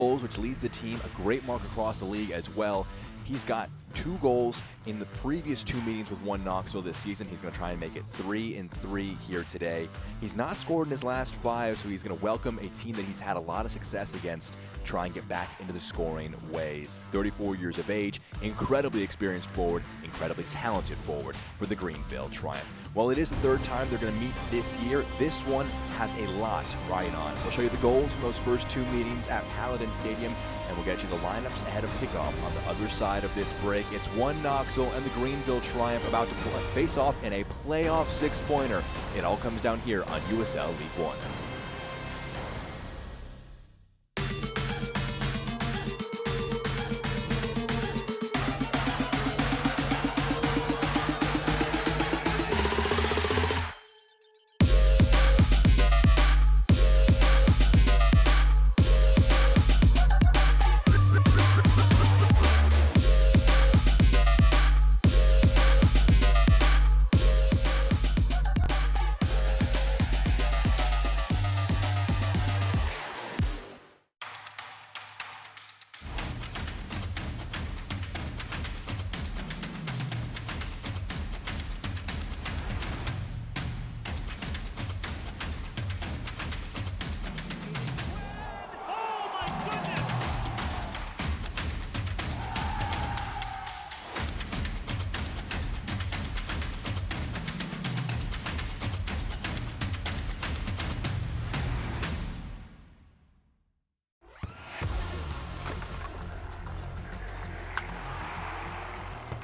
goals, which leads the team, a great mark across the league as well. He's got 2 goals in the previous 2 meetings with One Knoxville this season. He's going to try and make it 3 and 3 here today. He's not scored in his last 5, so he's going to welcome a team that he's had a lot of success against, try and get back into the scoring ways. 34 years of age, incredibly experienced forward, incredibly talented forward for the Greenville Triumph. While it is the 3rd time they're going to meet this year, this one has a lot riding on. We'll show you the goals from those first 2 meetings at Paladin Stadium, and we'll get you the lineups ahead of kickoff on the other side of this break. It's One Knoxville and the Greenville Triumph about to face off in a playoff 6-pointer. It all comes down here on USL League One.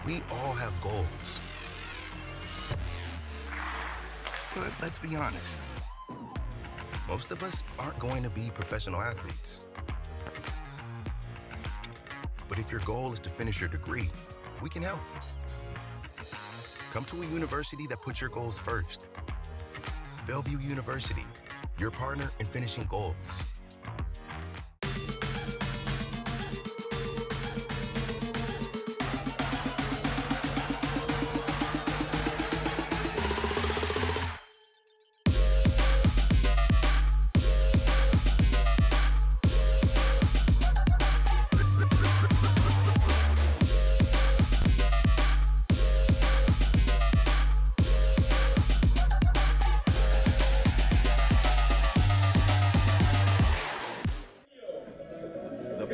We all have goals. But let's be honest, most of us aren't going to be professional athletes. But if your goal is to finish your degree, we can help. Come to a university that puts your goals first. Bellevue University, your partner in finishing goals.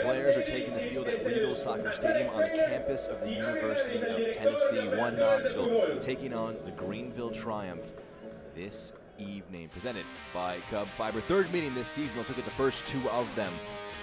Players are taking the field at Greenville Soccer Stadium on the campus of the University of Tennessee. One Knoxville taking on the Greenville Triumph this evening. Presented by Cub Fiber. 3rd meeting this season. Let's look at the first 2 of them.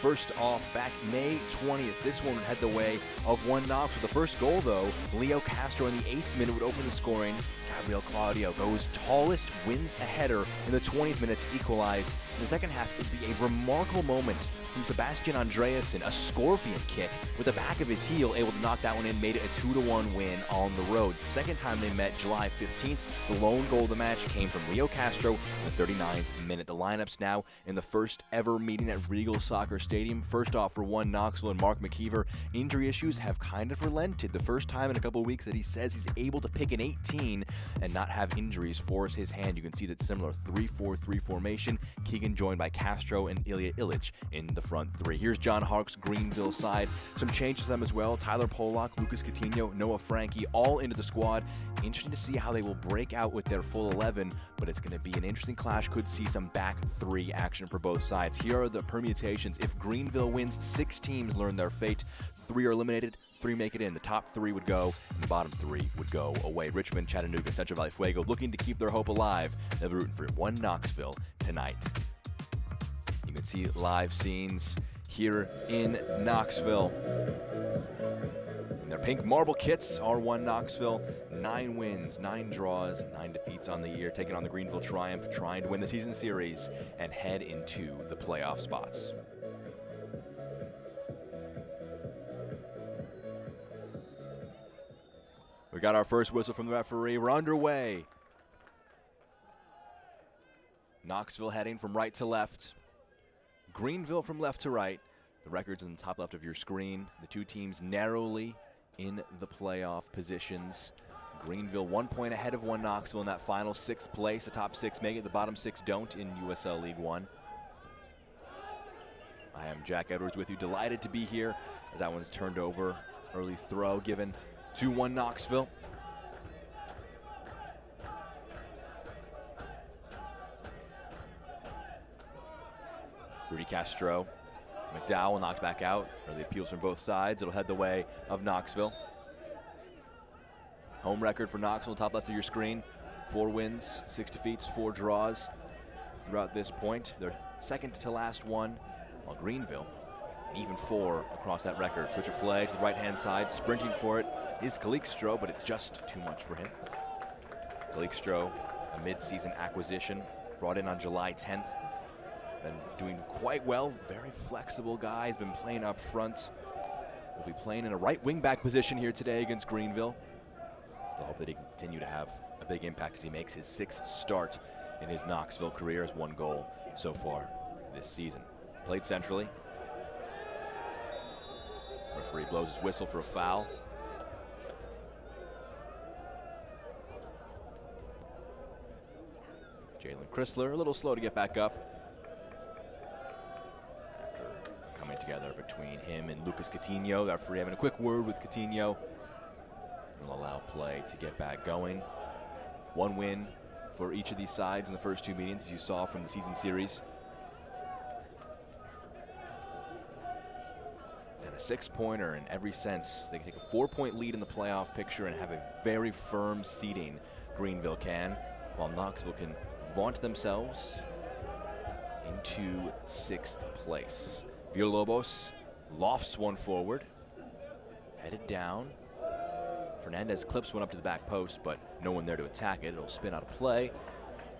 First off, back May 20th, this one had the way of One Knoxville. The first goal, though, Leo Castro in the 8th minute would open the scoring. Gabriel Claudio goes tallest, wins a header in the 20th minute to equalize. In the second half, it would be a remarkable moment from Sebastian Andreasen, a scorpion kick with the back of his heel, able to knock that one in, made it a 2-1 win on the road. Second time they met, July 15th, the lone goal of the match came from Leo Castro in the 39th minute. The lineups now in the first ever meeting at Regal Soccer Stadium. First off, for One Knoxville and Mark McKeever, injury issues have kind of relented. The first time in a couple of weeks that he says he's able to pick an 18 and not have injuries force his hand. You can see that similar 3-4-3 formation. Keegan joined by Castro and Ilya Illich in the front 3. Here's John Hark's Greenville side. Some changes to them as well. Tyler Pollock, Lucas Coutinho, Noah Frankie, all into the squad. Interesting to see how they will break out with their full 11, but it's going to be an interesting clash. Could see some back 3 action for both sides. Here are the permutations. If Greenville wins, 6 teams learn their fate. 3 are eliminated, 3 make it in. The top 3 would go, and the bottom 3 would go away. Richmond, Chattanooga, Central Valley Fuego looking to keep their hope alive. They'll be rooting for One Knoxville tonight. You can see live scenes here in Knoxville. In their pink marble kits are One Knoxville. 9 wins, 9 draws, 9 defeats on the year, taking on the Greenville Triumph, trying to win the season series and head into the playoff spots. We got our first whistle from the referee. We're underway. Knoxville heading from right to left. Greenville from left to right. The record's in the top left of your screen. The 2 teams narrowly in the playoff positions. Greenville 1 point ahead of One Knoxville in that final 6th place. The top 6 make it, the bottom 6 don't in USL League One. I am Jack Edwards with you. Delighted to be here as that one's turned over. Early throw given 2-1 Knoxville. Rudy Castro. McDowell knocked back out. Early appeals from both sides. It'll head the way of Knoxville. Home record for Knoxville, top left of your screen. 4 wins, 6 defeats, 4 draws throughout this point. Their second to last one, while Greenville, even 4 across that record. Switch of play to the right-hand side. Sprinting for it is Calixtro, but it's just too much for him. Calixtro, a mid-season acquisition, brought in on July 10th. Been doing quite well, very flexible guy. He's been playing up front. Will be playing in a right wing back position here today against Greenville. I hope that he can continue to have a big impact as he makes his 6th start in his Knoxville career, as 1 goal so far this season. Played centrally. Referee blows his whistle for a foul. Jalen Chrysler a little slow to get back up after coming together between him and Lucas Coutinho. The referee having a quick word with Coutinho. Will allow play to get back going. 1 win for each of these sides in the first 2 meetings, as you saw from the season series. And a 6-pointer in every sense. They can take a 4-point lead in the playoff picture and have a very firm seeding, Greenville can, while Knoxville can vaunt themselves into 6th place. Villalobos lofts one forward, headed down. Fernandez clips one up to the back post, but no one there to attack it. It'll spin out of play,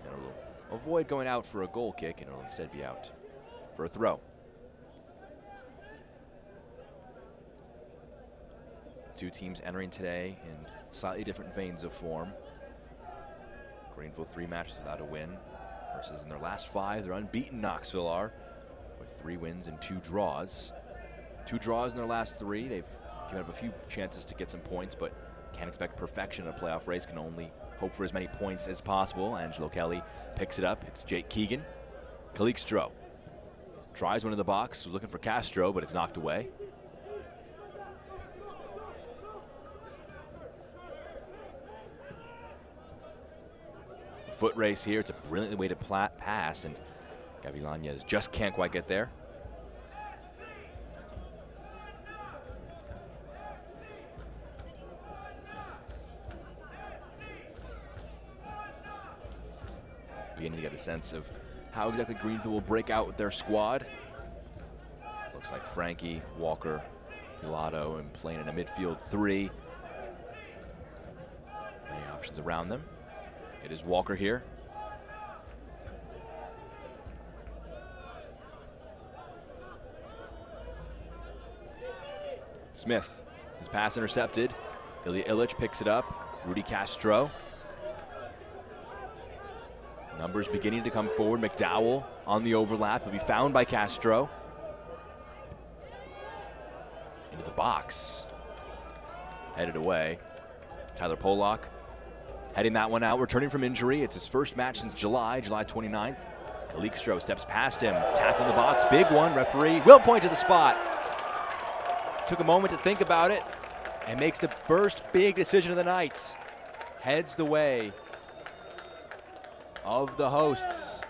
and it'll avoid going out for a goal kick, and it'll instead be out for a throw. Two teams entering today in slightly different veins of form. Greenville 3 matches without a win, versus in their last 5, they're unbeaten. Knoxville are, with 3 wins and 2 draws. 2 draws in their last 3. They've given up a few chances to get some points, but can't expect perfection in a playoff race. Can only hope for as many points as possible. Angelo Kelly picks it up. It's Jake Keegan. Calixtro tries one in the box, looking for Castro, but it's knocked away. A foot race here. It's a brilliant way to pass, and Gavilanes just can't quite get there. Beginning to get a sense of how exactly Greenville will break out with their squad. Looks like Frankie, Walker, Pilato, and playing in a midfield 3. Many options around them. It is Walker here. Smith, his pass intercepted. Ilya Illich picks it up. Rudy Castro. Numbers beginning to come forward. McDowell on the overlap. Will be found by Castro. Into the box. Headed away. Tyler Pollock heading that one out. Returning from injury. It's his first match since July 29th. Calixtro steps past him. Tackle in the box. Big one. Referee will point to the spot. Took a moment to think about it and makes the first big decision of the night. Heads the way of the hosts.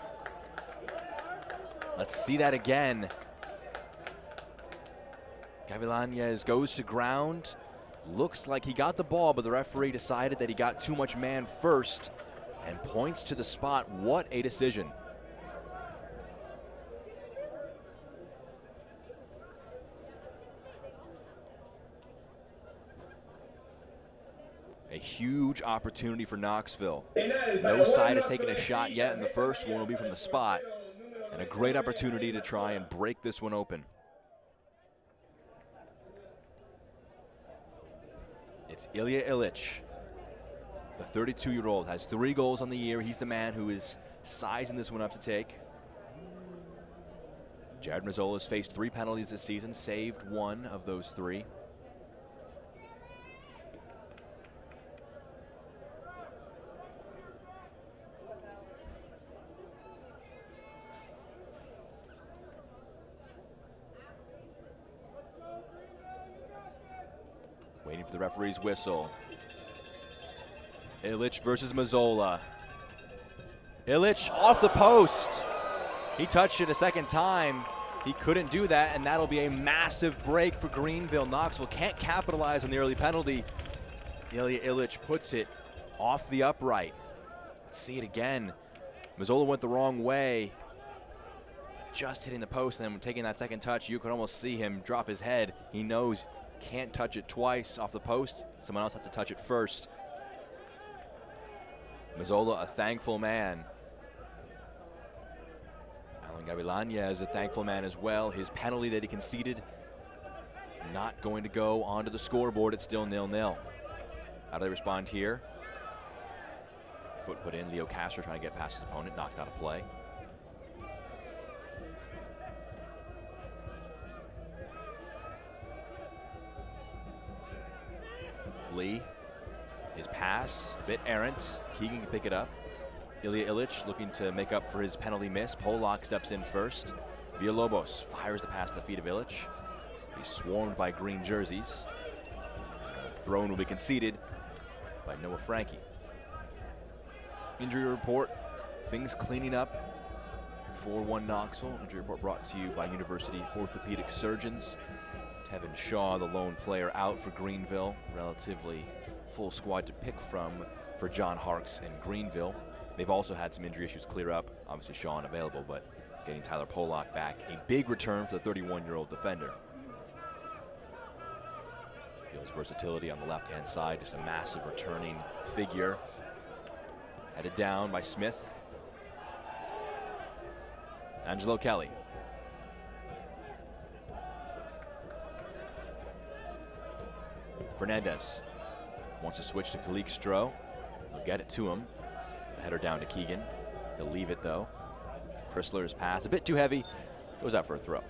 Let's see that again. Gavilanes goes to ground. Looks like he got the ball, but the referee decided that he got too much man first and points to the spot. What a decision. A huge opportunity for Knoxville. No side has taken a shot yet, and the first one will be from the spot. And a great opportunity to try and break this one open. It's Ilya Illich. The 32-year-old has 3 goals on the year. He's the man who is sizing this one up to take. Jared Mazzola's faced 3 penalties this season, saved 1 of those 3. Waiting for the referee's whistle. Illich versus Mazzola. Illich off the post. He touched it a second time. He couldn't do that, and that'll be a massive break for Greenville. Knoxville can't capitalize on the early penalty. Ilya Illich puts it off the upright. Let's see it again. Mazzola went the wrong way, but just hitting the post, and then taking that second touch, you could almost see him drop his head. He knows can't touch it twice off the post. Someone else has to touch it first. Mazzola, a thankful man. Alan Gavilanez, a thankful man as well. His penalty that he conceded, not going to go onto the scoreboard. It's still 0-0. How do they respond here? Foot put in. Leo Castro trying to get past his opponent, knocked out of play. Lee, his pass, a bit errant. Keegan can pick it up. Ilya Illich looking to make up for his penalty miss. Polak steps in first. Villalobos fires the pass to the feet of Illich. He's swarmed by green jerseys. Throw-in will be conceded by Noah Frankie. Injury report, things cleaning up for 1 Knoxville. Injury report brought to you by University Orthopedic Surgeons. Tevin Shaw, the lone player, out for Greenville. Relatively full squad to pick from for John Harkes and Greenville. They've also had some injury issues clear up. Obviously Shaw unavailable, but getting Tyler Polak back. A big return for the 31-year-old defender. Feels versatility on the left-hand side, just a massive returning figure. Headed down by Smith. Angelo Kelly. Fernandez wants to switch to Kalik Stroh. He'll get it to him. The header down to Keegan. He'll leave it though. Chrysler's pass, a bit too heavy, goes out for a throw.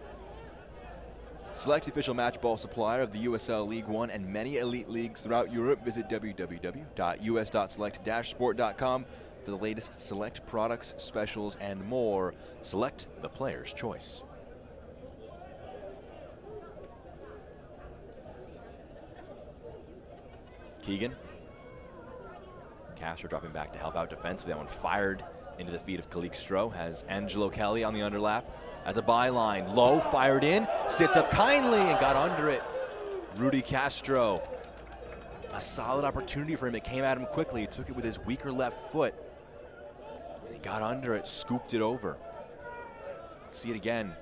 Select the official match ball supplier of the USL League One and many elite leagues throughout Europe. Visit www.us.select-sport.com for the latest select products, specials, and more. Select the player's choice. Keegan. Castro dropping back to help out defensively. That one fired into the feet of Kalik Stroh. Has Angelo Kelly on the underlap. At the byline, low, fired in, sits up kindly and got under it. Rudy Castro, a solid opportunity for him. It came at him quickly. He took it with his weaker left foot. And he got under it, scooped it over. Let's see it again.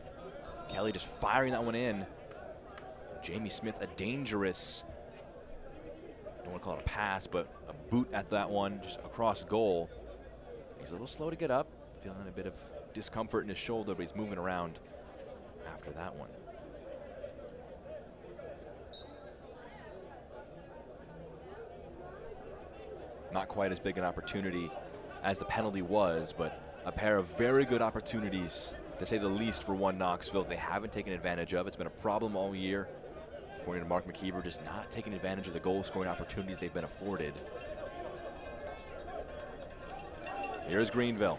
Kelly just firing that one in. Jamie Smith, a dangerous, I don't want to call it a pass, but a boot at that one, just across goal. He's a little slow to get up, feeling a bit of discomfort in his shoulder, but he's moving around after that one. Not quite as big an opportunity as the penalty was, but a pair of very good opportunities, to say the least, for 1 Knoxville. They haven't taken advantage of. It's been a problem all year. According to Mark McKeever, just not taking advantage of the goal-scoring opportunities they've been afforded. Here's Greenville.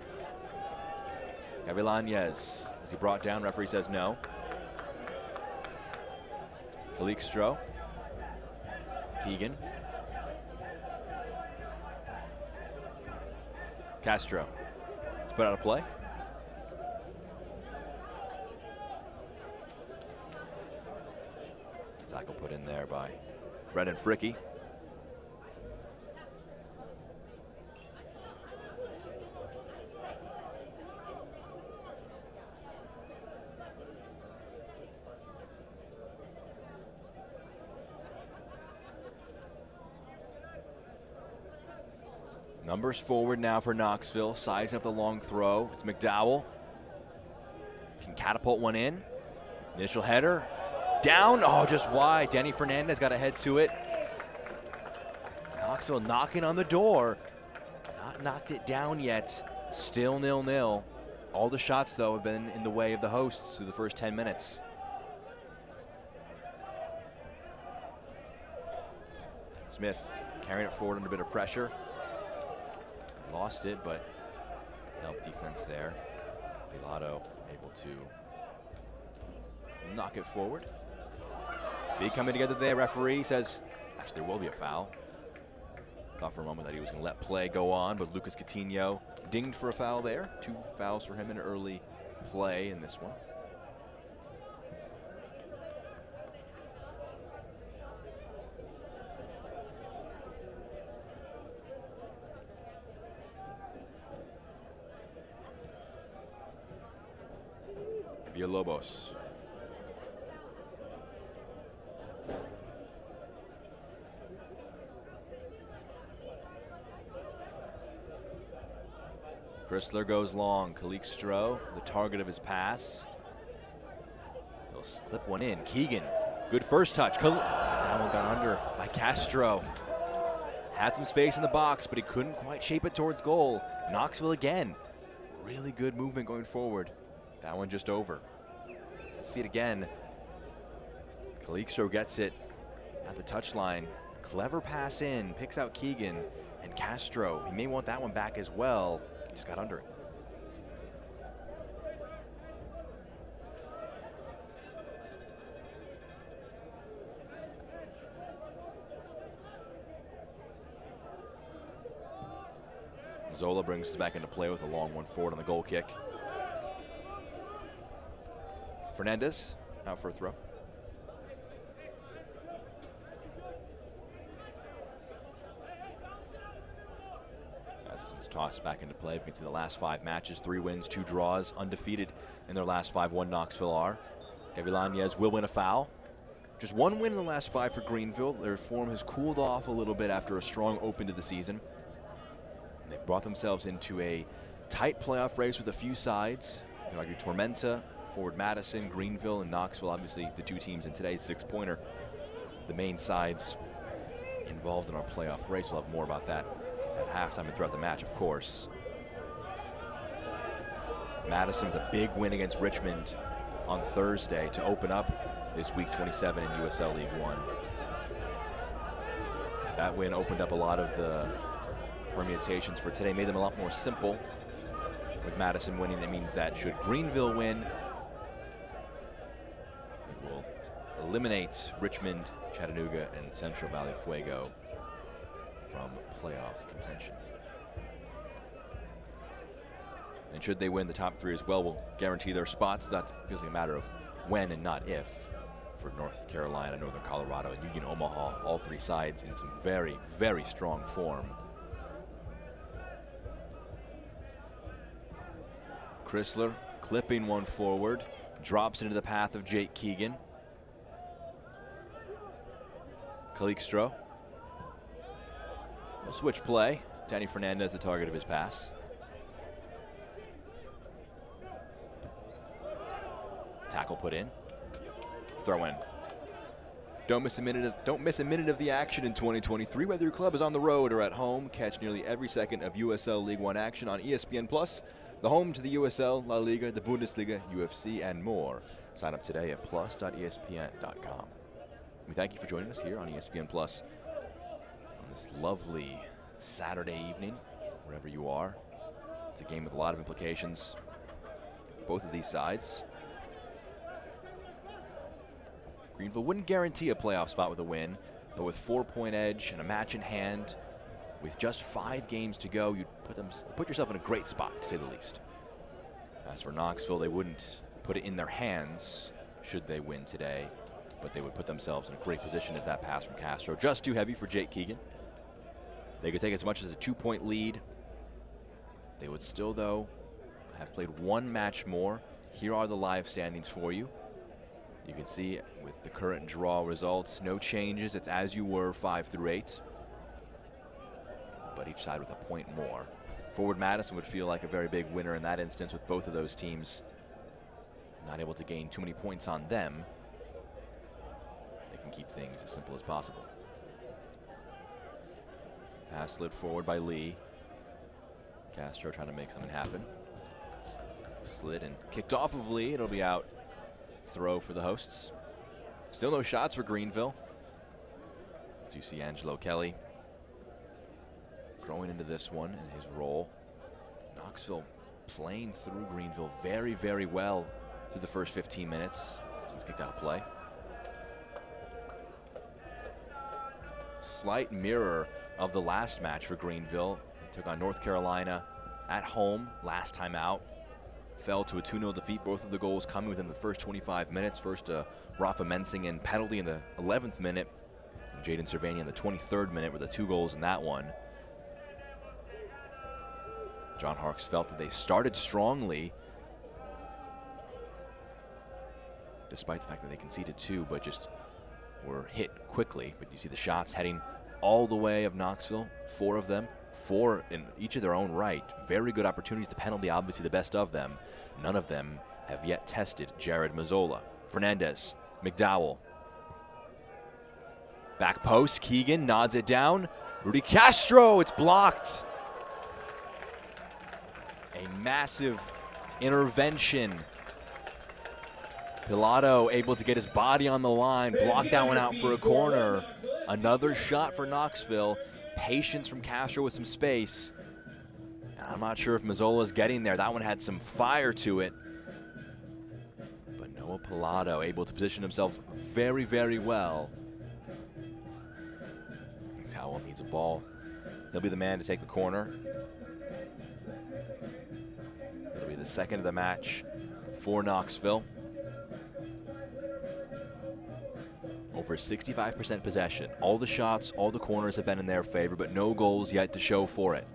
Gavilanez, is he brought down? Referee says no. Kalik Stroh. Keegan. Castro. It's put out of play. Tackle put in there by Brendan Fricky. Numbers forward now for Knoxville, sizing up the long throw. It's McDowell. Can catapult one in. Initial header. Down, oh, just wide. Danny Fernandez got a head to it. Knoxville knocking on the door. Not knocked it down yet. Still 0-0. All the shots, though, have been in the way of the hosts through the first 10 minutes. Smith carrying it forward under a bit of pressure. Lost it, but helped defense there. Pilato able to knock it forward. Big coming together there. Referee says Actually, there will be a foul. Thought for a moment that he was going to let play go on, but Lucas Coutinho dinged for a foul there. 2 fouls for him in early play in this one. Villalobos. Chrysler goes long. Calixto, the target of his pass. He'll slip one in. Keegan, good first touch. That one got under by Castro. Had some space in the box, but he couldn't quite shape it towards goal. Knoxville again. Really good movement going forward. That one just over. Let's see it again. Calixto gets it at the touchline. Clever pass in, picks out Keegan, and Castro. He may want that one back as well. Just got under it. Zola brings us back into play with a long one forward on the goal kick. Fernandez out for a throw. This was tossed back into play. We can see the last 5 matches, 3 wins, 2 draws, undefeated in their last 5. 1 Knoxville are. Gavilanes will win a foul. Just 1 win in the last 5 for Greenville. Their form has cooled off a little bit after a strong open to the season. And they've brought themselves into a tight playoff race with a few sides. You can argue Tormenta, Forward Madison, Greenville, and Knoxville. Obviously, the 2 teams in today's 6-pointer, the main sides involved in our playoff race. We'll have more about that at halftime and throughout the match, of course. Madison with a big win against Richmond on Thursday to open up this week 27 in USL League One. That win opened up a lot of the permutations for today, made them a lot more simple. With Madison winning, it means that should Greenville win, it will eliminate Richmond, Chattanooga, and Central Valley Fuego from playoff contention. And should they win, the top 3 as well will guarantee their spots. That feels like a matter of when and not if for North Carolina, Northern Colorado, and Union Omaha, all 3 sides in some very, very strong form. Chrysler clipping one forward, drops into the path of Jake Keegan. Calixto. We'll switch play. Danny Fernandez, the target of his pass. Tackle put in. Throw in. Don't miss a minute of the action in 2023. Whether your club is on the road or at home, catch nearly every second of USL League One action on ESPN Plus, the home to the USL, La Liga, the Bundesliga, UFC, and more. Sign up today at plus.espn.com. We thank you for joining us here on ESPN Plus on this lovely Saturday evening, wherever you are. It's a game with a lot of implications, both of these sides. Greenville wouldn't guarantee a playoff spot with a win, but with 4-point edge and a match in hand, with just 5 games to go, you'd put yourself in a great spot, to say the least. As for Knoxville, they wouldn't put it in their hands should they win today, but they would put themselves in a great position as that pass from Castro. Just too heavy for Jake Keegan. They could take as much as a 2-point lead. They would still, though, have played 1 match more. Here are the live standings for you. You can see with the current draw results, no changes. It's as you were 5 through 8. But each side with a point more. Forward Madison would feel like a very big winner in that instance, with both of those teams not able to gain too many points on them. They can keep things as simple as possible. Pass slid forward by Lee. Castro trying to make something happen. Slid and kicked off of Lee. It'll be out. Throw for the hosts. Still no shots for Greenville. As you see Angelo Kelly growing into this one in his role. Knoxville playing through Greenville very, very well through the first 15 minutes. So he's kicked out of play. slight mirror of the last match for Greenville. They took on North Carolina at home last time out. Fell to a 2-0 defeat, both of the goals coming within the first 25 minutes. First, Rafa Mensingen penalty in the 11th minute, and Jaden Cervania in the 23rd minute with the 2 goals in that one. John Harkes felt that they started strongly, despite the fact that they conceded 2, but just were hit quickly. But you see the shots heading all the way of Knoxville, 4 of them, 4 in each of their own right. Very good opportunities. The penalty, obviously the best of them. None of them have yet tested Jared Mazzola. Fernandez, McDowell. Back post, Keegan nods it down. Rudy Castro, it's blocked. A massive intervention. Pilato able to get his body on the line, block that one out for a corner. Another shot for Knoxville. Patience from Castro with some space. I'm not sure if Mazzola's getting there. That one had some fire to it. But Noah Pilato able to position himself very, very well. McDowell needs a ball. He'll be the man to take the corner. It'll be the second of the match for Knoxville. Over 65% possession. All the shots, all the corners have been in their favor, but no goals yet to show for it.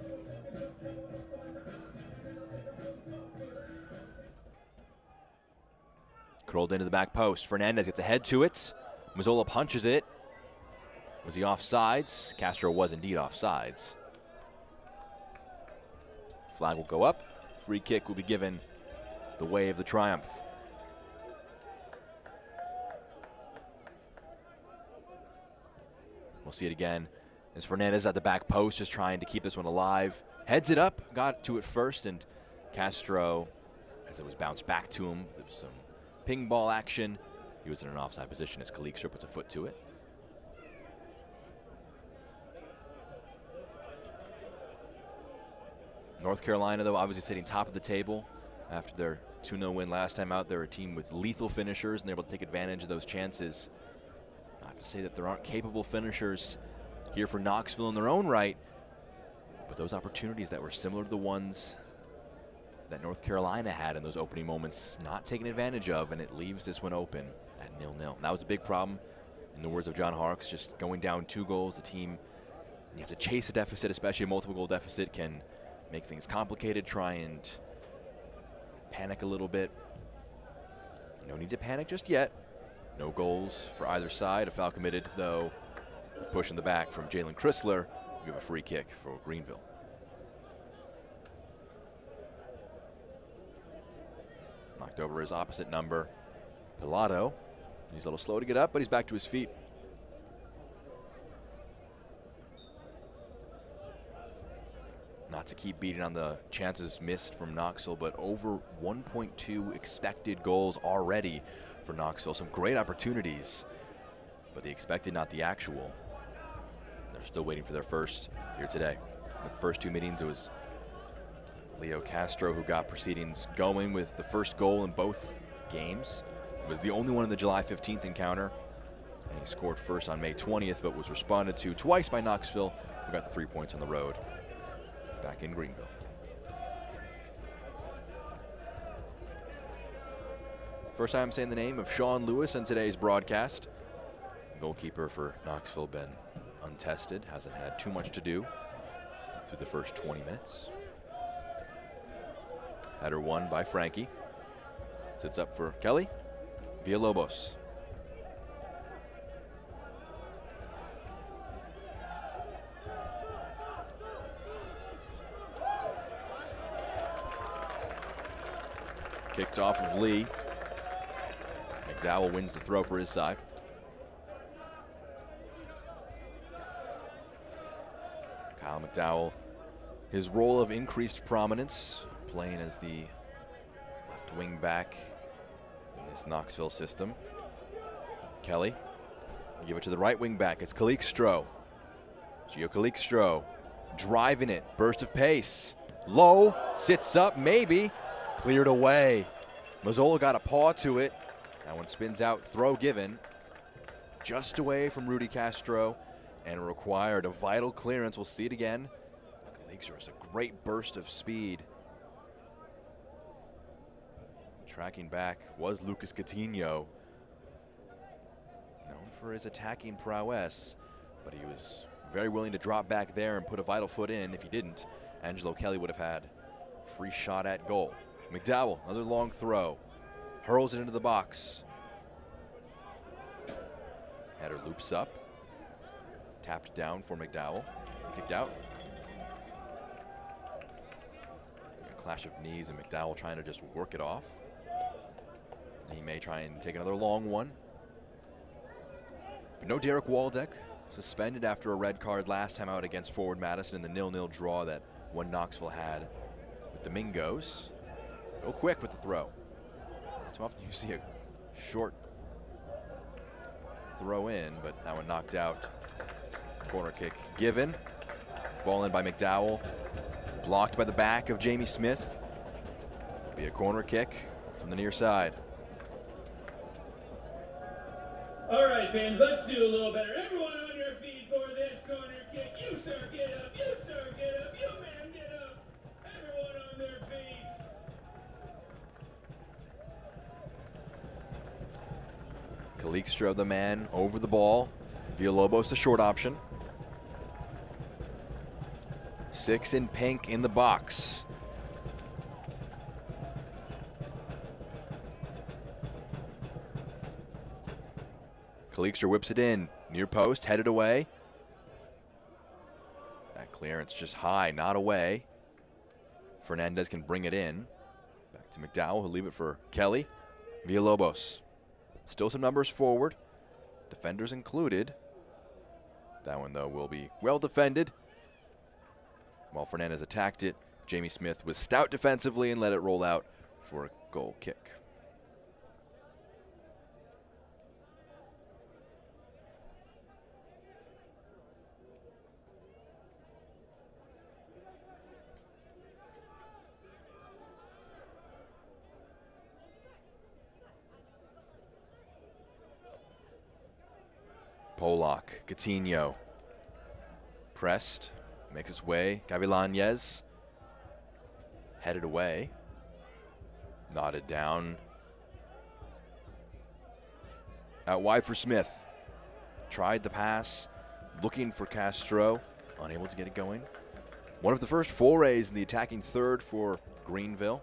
Curled into the back post. Fernandez gets ahead to it. Mazzola punches it. Was he offsides? Castro was indeed offsides. Flag will go up. Free kick will be given the way of the Triumph. We'll see it again as Fernandez at the back post, just trying to keep this one alive. Heads it up, got to it first, and Castro, as it was bounced back to him, there was some ping ball action. He was in an offside position as Kalikstro puts a foot to it. North Carolina, though, obviously sitting top of the table after their 2-0 win last time out. They're a team with lethal finishers, and they're able to take advantage of those chances. Not to say that there aren't capable finishers here for Knoxville in their own right, but those opportunities that were similar to the ones that North Carolina had in those opening moments, not taken advantage of, and it leaves this one open at 0-0. And that was a big problem, in the words of John Harkes, just going down 2 goals. The team, you have to chase a deficit, especially a multiple goal deficit, can make things complicated, try and panic a little bit. No need to panic just yet. No goals for either side. A foul committed, though. Push in the back from Jalen Chrysler. We have a free kick for Greenville. Knocked over his opposite number, Pilato. He's a little slow to get up, but he's back to his feet. Not to keep beating on the chances missed from Knoxville, but over 1.2 expected goals already for Knoxville. Some great opportunities, but the expected, not the actual. They're still waiting for their first here today. In the first 2 meetings, it was Leo Castro who got proceedings going with the first goal in both games. It was the only one in the July 15th encounter, and he scored first on May 20th, but was responded to twice by Knoxville, who got the 3 points on the road back in Greenville. First time saying the name of Sean Lewis on today's broadcast. The goalkeeper for Knoxville been untested, hasn't had too much to do through the first 20 minutes. Header won by Frankie. Sits up for Kelly. Villalobos. Kicked off of Lee. McDowell wins the throw for his side. Kyle McDowell, his role of increased prominence, playing as the left wing back in this Knoxville system. Kelly, give it to the right wing back. It's Kalikstro. Gio Kalikstro driving it. Burst of pace. Low, sits up, maybe. Cleared away. Mazzola got a paw to it. That one spins out, throw given. Just away from Rudy Castro and required a vital clearance. We'll see it again. Kalikstra is a great burst of speed. Tracking back was Lucas Coutinho, known for his attacking prowess, but he was very willing to drop back there and put a vital foot in. If he didn't, Angelo Kelly would have had a free shot at goal. McDowell, another long throw, hurls it into the box. Header loops up, tapped down for McDowell, kicked out. A clash of knees and McDowell trying to just work it off. He may try and take another long one. But no Derek Waldeck, suspended after a red card last time out against Forward Madison in the 0-0 draw that one Knoxville had with the Mingos. Go quick with the throw. Not too often you see a short throw in, but that one knocked out. Corner kick given. Ball in by McDowell. Blocked by the back of Jamie Smith. Be a corner kick from the near side. All right, fans, let's do a little better. Everyone on your feet for this corner kick. You, sir, get up. You, sir, get up. You, man, get up. Everyone on their feet. Kalikstra, the man, over the ball. Villalobos, the short option. 6 in pink in the box. Kalikstra whips it in, near post, headed away. That clearance just high, not away. Fernandez can bring it in. Back to McDowell, he'll leave it for Kelly. Villalobos, still some numbers forward, defenders included. That one, though, will be well defended. While Fernandez attacked it, Jamie Smith was stout defensively and let it roll out for a goal kick. Polak, Coutinho, pressed, makes its way. Gavilanez, headed away, nodded down. Out wide for Smith. Tried the pass, looking for Castro, unable to get it going. One of the first forays in the attacking third for Greenville.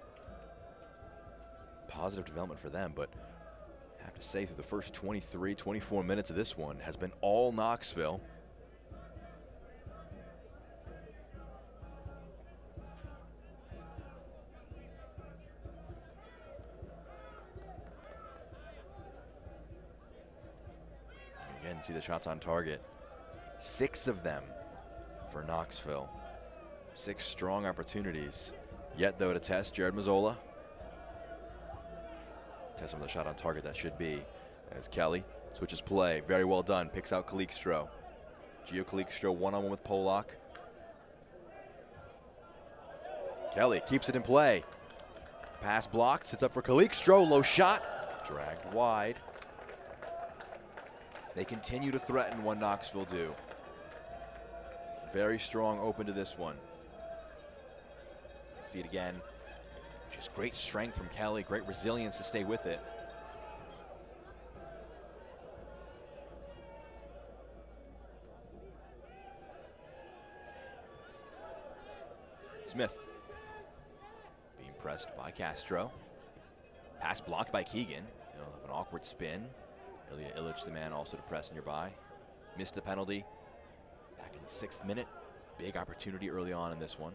Positive development for them, but I have to say through the first 23, 24 minutes of this one has been all Knoxville. Again, see the shots on target. 6 of them for Knoxville. 6 strong opportunities. Yet, though, to test Jared Mazzola. Test him with a shot on target, that should be. As Kelly switches play. Very well done. Picks out Kalikstra. Gio Kalikstra one-on-one with Polak. Kelly keeps it in play. Pass blocked. Sits up for Kalikstra. Low shot. Dragged wide. They continue to threaten what Knoxville do. Very strong open to this one. See it again. Just great strength from Kelly, great resilience to stay with it. Smith being pressed by Castro. Pass blocked by Keegan. He'll have an awkward spin. Ilya Illich, the man, also to press nearby. Missed the penalty. Back in the 6th minute. Big opportunity early on in this one.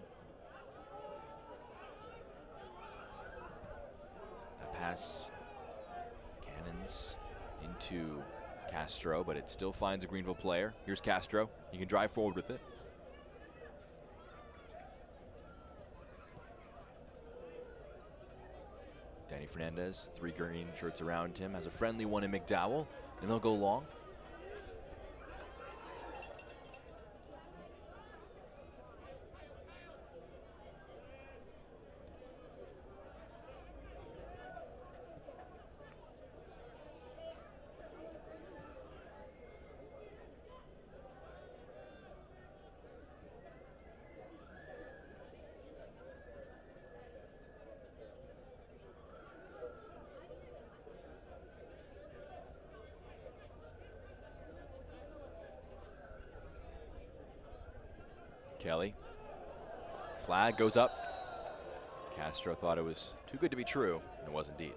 That pass cannons into Castro, but it still finds a Greenville player. Here's Castro. He can drive forward with it. Danny Fernandez, 3 green shirts around him, has a friendly one in McDowell, and they'll go long. Kelly. Flag goes up. Castro thought it was too good to be true, and it was indeed.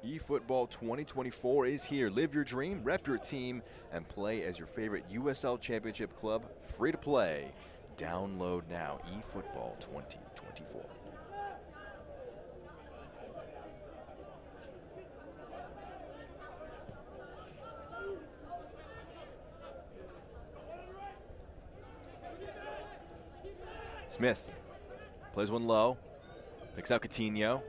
eFootball 2024 is here. Live your dream, rep your team, and play as your favorite USL Championship club. Free to play. Download now. eFootball 2024. Smith plays one low, picks out Coutinho,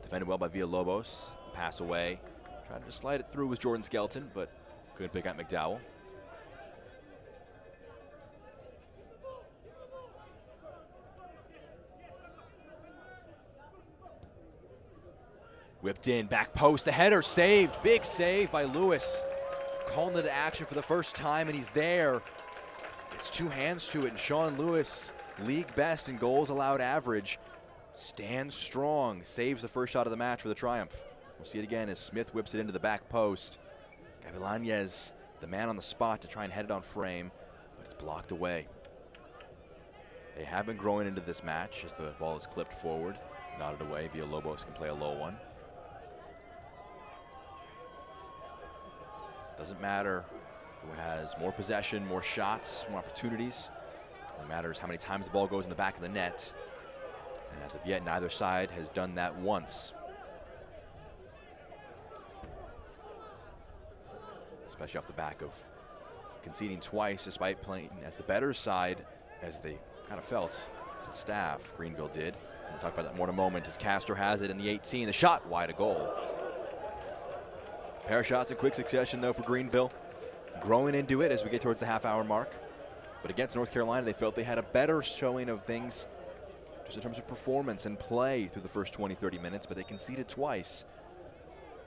defended well by Villalobos. Pass away. Trying to just slide it through with Jordan Skelton, but couldn't pick out McDowell. Whipped in, back post, the header saved. Big save by Lewis. Called into action for the first time, and he's there. Gets two hands to it, and Sean Lewis, league best in goals allowed average, stands strong, saves the first shot of the match for the Triumph. We'll see it again as Smith whips it into the back post. Gavilanes, the man on the spot to try and head it on frame, but it's blocked away. They have been growing into this match as the ball is clipped forward, nodded away. Villalobos can play a low one. Doesn't matter who has more possession, more shots, more opportunities. It matters how many times the ball goes in the back of the net. And as of yet, neither side has done that once. Especially off the back of conceding twice despite playing as the better side, as they kind of felt as a staff. Greenville did. We'll talk about that more in a moment as Castro has it in the 18. The shot wide, a goal. Pair of shots in quick succession though for Greenville. Growing into it as we get towards the half-hour mark. But against North Carolina, they felt they had a better showing of things just in terms of performance and play through the first 20, 30 minutes, but they conceded twice.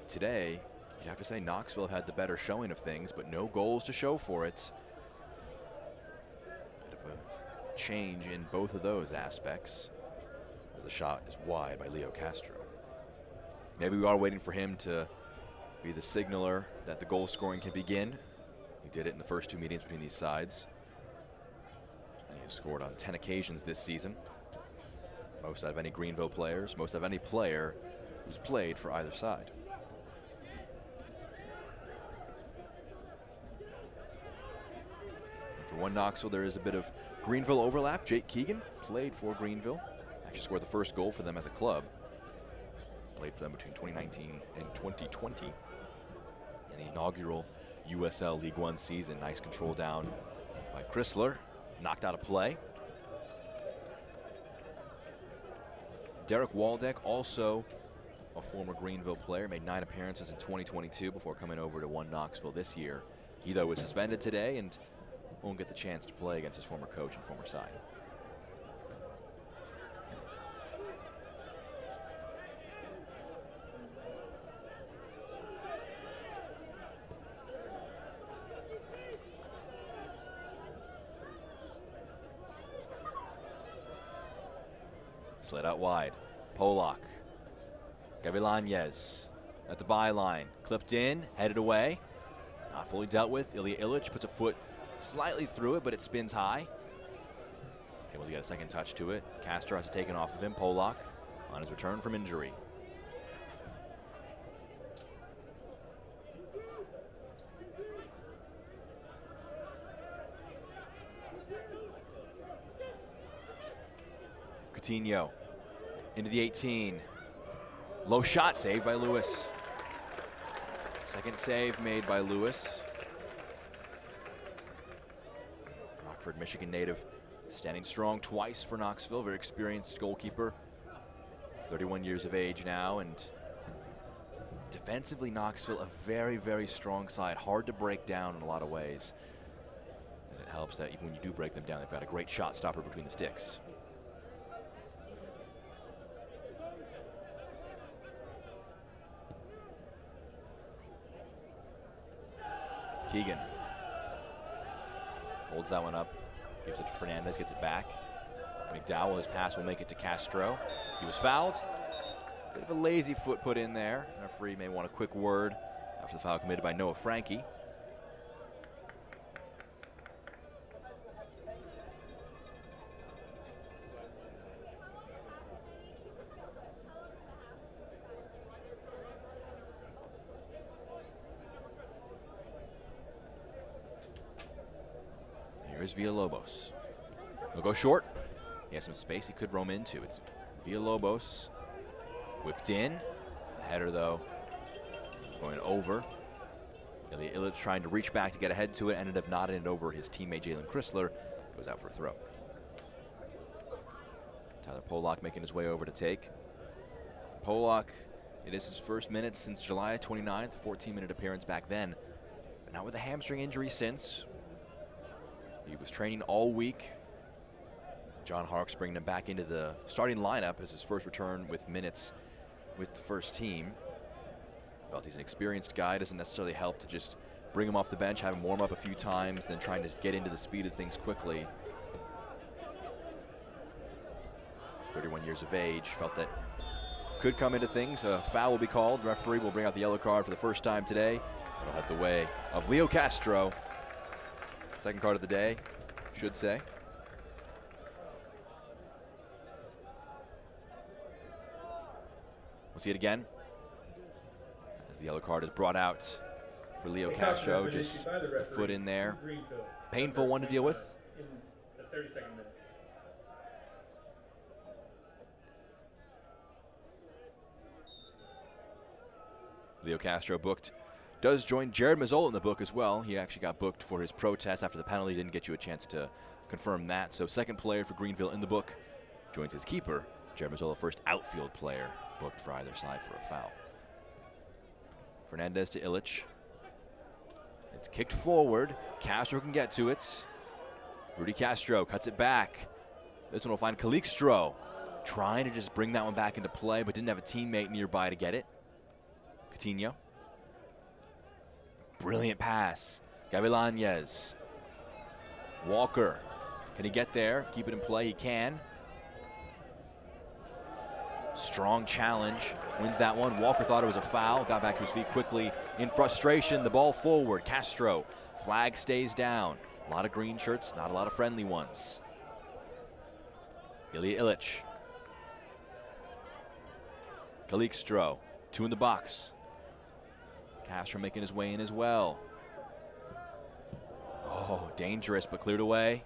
Today, you have to say Knoxville had the better showing of things, but no goals to show for it. Bit of a change in both of those aspects. The shot is wide by Leo Castro. Maybe we are waiting for him to be the signaler that the goal scoring can begin. He did it in the first two meetings between these sides. And he has scored on 10 occasions this season. Most out of any Greenville players, most out of any player who's played for either side. And for one Knoxville, there is a bit of Greenville overlap. Jake Keegan played for Greenville. Actually scored the first goal for them as a club. Played for them between 2019 and 2020. In the inaugural USL League One season. Nice control down by Chrysler. Knocked out of play. Derek Waldeck, also a former Greenville player, made 9 appearances in 2022 before coming over to One Knoxville this year. He, though, was suspended today and won't get the chance to play against his former coach and former side. Slid out wide. Polak. Gavilanes at the byline. Clipped in, headed away. Not fully dealt with. Ilya Illich puts a foot slightly through it, but it spins high. Able to get a second touch to it. Castro has to take it off of him. Polak on his return from injury. Coutinho into the 18. Low shot saved by Lewis. Second save made by Lewis. Rockford, Michigan native, standing strong twice for Knoxville. Very experienced goalkeeper. 31 years of age now, and defensively Knoxville a very, very strong side. Hard to break down in a lot of ways. And it helps that even when you do break them down, they've got a great shot stopper between the sticks. Keegan holds that one up, gives it to Fernandez, gets it back. McDowell, his pass will make it to Castro. He was fouled. Bit of a lazy foot put in there. Referee may want a quick word after the foul committed by Noah Frankie. Here's Villalobos. He'll go short. He has some space he could roam into. It's Villalobos whipped in. The header, though, going over. Ilya Illich trying to reach back to get ahead to it, ended up nodding it over his teammate Jalen Chrysler. Goes out for a throw. Tyler Polak making his way over to take. Polak, it is his first minute since July 29th, 14-minute appearance back then. But not with a hamstring injury since. He was training all week. John Harkes bringing him back into the starting lineup as his first return with minutes with the first team. Felt he's an experienced guy. Doesn't necessarily help to just bring him off the bench, have him warm up a few times, then trying to get into the speed of things quickly. 31 years of age. Felt that could come into things. A foul will be called. Referee will bring out the yellow card for the first time today. It'll head the way of Leo Castro. Second card of the day, should say. We'll see it again as the yellow card is brought out for Leo Castro. Just a foot in there. Painful one to deal with. In the 32nd minute. Leo Castro booked. Does join Jared Mazzola in the book as well. He actually got booked for his protest after the penalty. Didn't get you a chance to confirm that. So second player for Greenville in the book. Joins his keeper, Jared Mazzola, first outfield player booked for either side for a foul. Fernandez to Illich. It's kicked forward. Castro can get to it. Rudy Castro cuts it back. This one will find Calixtro. Trying to just bring that one back into play, but didn't have a teammate nearby to get it. Coutinho. Brilliant pass. Gavilanes. Walker. Can he get there? Keep it in play. He can. Strong challenge. Wins that one. Walker thought it was a foul. Got back to his feet quickly. In frustration, the ball forward. Castro. Flag stays down. A lot of green shirts, not a lot of friendly ones. Ilya Illich. Calixtro. Two in the box. Castro making his way in as well. Oh, dangerous, but cleared away.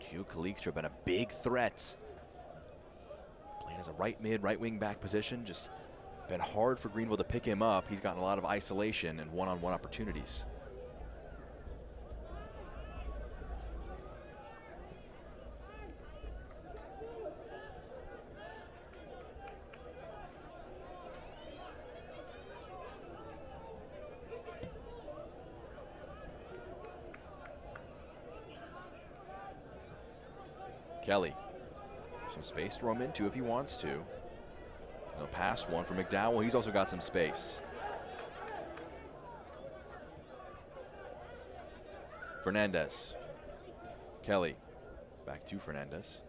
Gio Calixtro been a big threat. Playing as a right mid, right wing back position. Just been hard for Greenville to pick him up. He's gotten a lot of isolation and one-on-one opportunities. Kelly, some space to roam into if he wants to. He'll pass one for McDowell. He's also got some space. Fernandez. Kelly, back to Fernandez.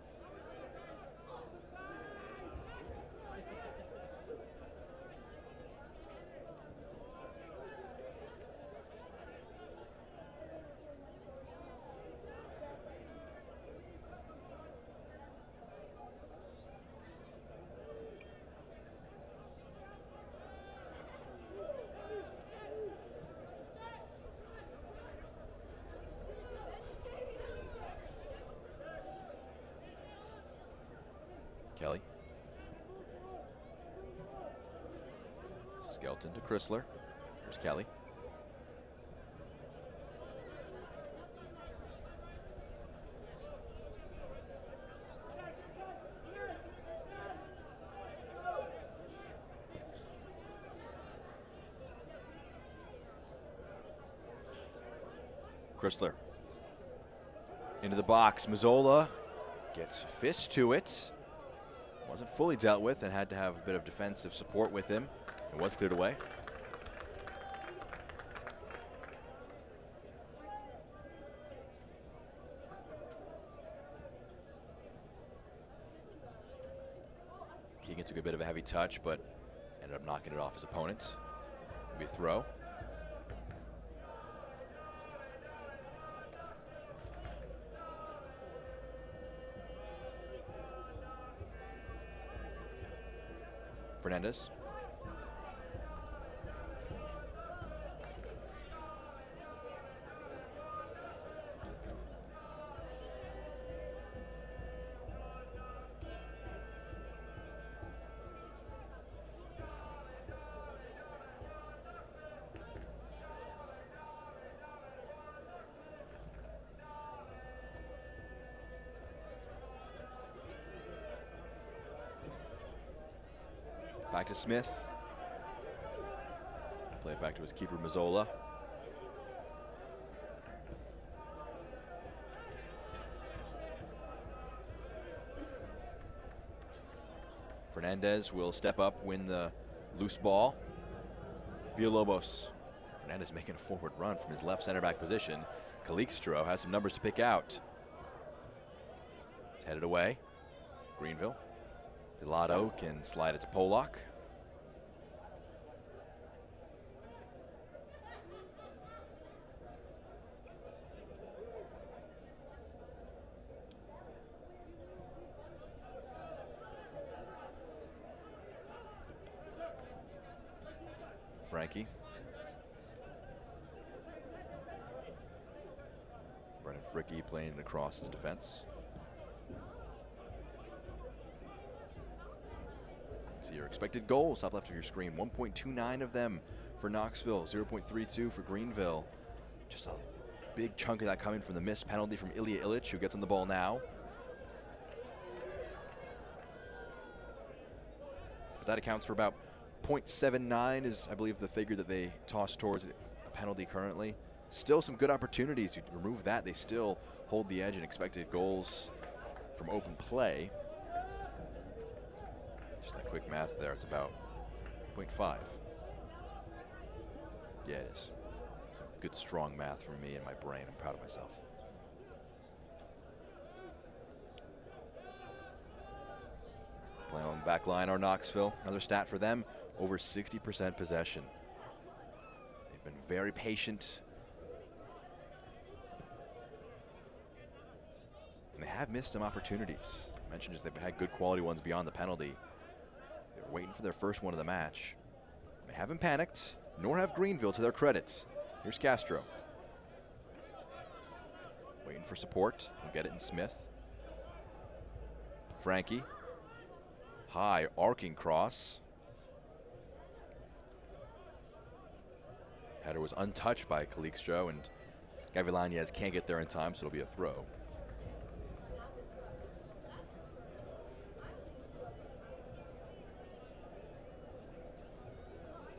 Kelly. Skelton to Chrysler. Here's Kelly. Chrysler. Into the box. Mazzola gets fist to it. Wasn't fully dealt with and had to have a bit of defensive support with him. It was cleared away. Thinking it took a bit of a heavy touch, but ended up knocking it off his opponent. It'll be a throw. Fernandez. Back to Smith. Play it back to his keeper, Mazzola. Fernandez will step up, win the loose ball. Villalobos. Fernandez making a forward run from his left center back position. Calixto has some numbers to pick out. He's headed away. Greenville. Pilato can slide it to Polak. Frankie. Brennan Fricke playing it across his defense. See your expected goals, top left of your screen. 1.29 of them for Knoxville, 0.32 for Greenville. Just a big chunk of that coming from the missed penalty from Ilya Ilic, who gets on the ball now. But that accounts for about 0.79 is, I believe, the figure that they toss towards a penalty currently. Still some good opportunities. You remove that, they still hold the edge in expected goals from open play. Just that quick math there, it's about 0.5. Yeah, it is. Some good, strong math from me and my brain. I'm proud of myself. Playing on the back line are Knoxville. Another stat for them, over 60% possession. They've been very patient. And they have missed some opportunities. I mentioned just they've had good quality ones beyond the penalty. They're waiting for their first one of the match. They haven't panicked, nor have Greenville, to their credit. Here's Castro. Waiting for support. He'll get it in Smith. Frankie. High arcing cross. Header was untouched by Calixto, and Gavilanes can't get there in time, so it'll be a throw.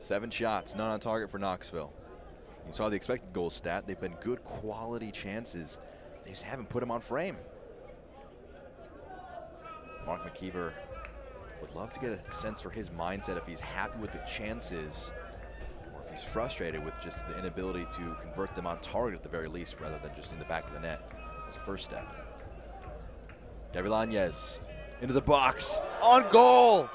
Seven shots, none on target for Knoxville. You saw the expected goal stat. They've been good quality chances. They just haven't put them on frame. Mark McKeever would love to get a sense for his mindset, if he's happy with the chances or if he's frustrated with just the inability to convert them on target at the very least, rather than just in the back of the net as a first step. Gavilanes into the box, on goal!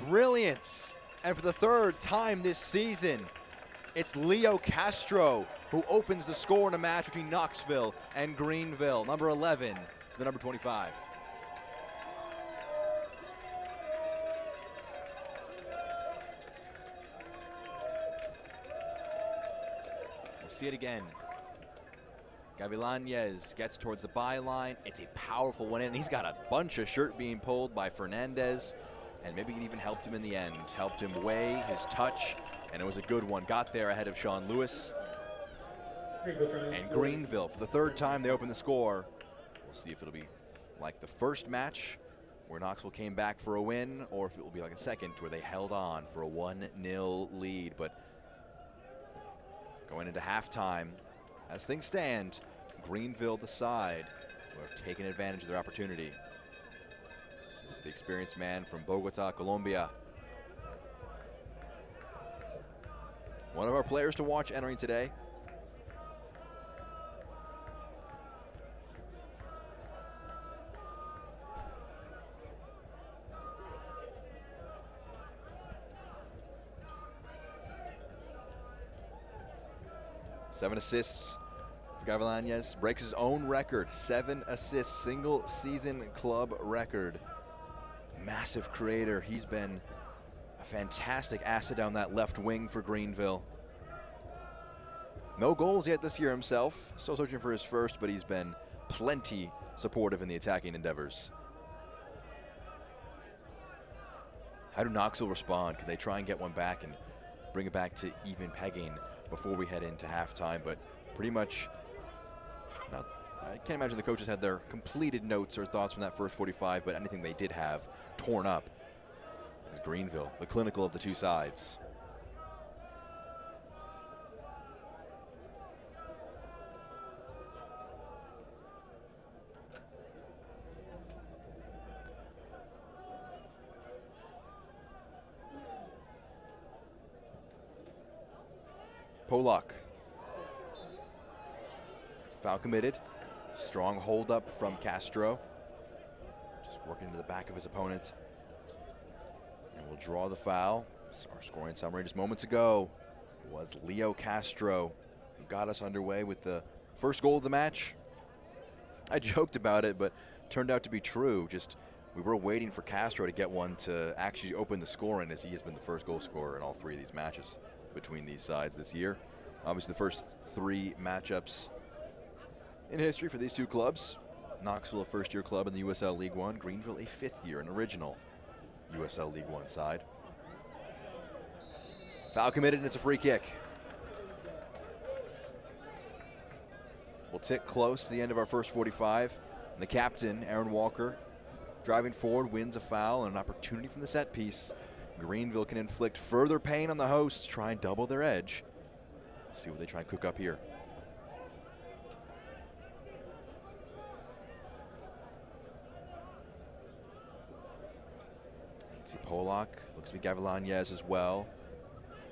Brilliance. And for the third time this season, it's Leo Castro who opens the score in a match between Knoxville and Greenville. Number 11 to the number 25. We'll see it again. Gavilanes gets towards the byline. It's a powerful one in. He's got a bunch of shirt being pulled by Fernandez. And maybe it even helped him in the end. Helped him weigh his touch, and it was a good one. Got there ahead of Sean Lewis. And Greenville, for the third time, they open the score. We'll see if it'll be like the first match where Knoxville came back for a win, or if it will be like a second where they held on for a 1-0 lead. But going into halftime, as things stand, Greenville the side who have taken advantage of their opportunity. It's the experienced man from Bogota, Colombia. One of our players to watch entering today. 7 assists for Gavilanes. Breaks his own record. 7 assists, single season club record. Massive creator. He's been a fantastic asset down that left wing for Greenville. No goals yet this year himself. Still searching for his first, but he's been plenty supportive in the attacking endeavors. How do Knoxville respond? Can they try and get one back and bring it back to even pegging before we head into halftime? But pretty much, I can't imagine the coaches had their completed notes or thoughts from that first 45, but anything they did have torn up is Greenville, the clinical of the two sides. Polak. Foul committed. Strong hold up from Castro. Just working into the back of his opponent. And we'll draw the foul. Our scoring summary just moments ago was Leo Castro, who got us underway with the first goal of the match. I joked about it, but turned out to be true. Just we were waiting for Castro to get one to actually open the scoring, as he has been the first goal scorer in all 3 of these matches between these sides this year. Obviously the first 3 matchups in history for these two clubs. Knoxville, a first-year club in the USL League One. Greenville, a 5th year, an original USL League One side. Foul committed, and it's a free kick. We'll tick close to the end of our first 45. And the captain, Aaron Walker, driving forward, wins a foul and an opportunity from the set piece. Greenville can inflict further pain on the hosts, try and double their edge. Let's see what they try and cook up here. You can see Polak, looks to be Gavilanes as well.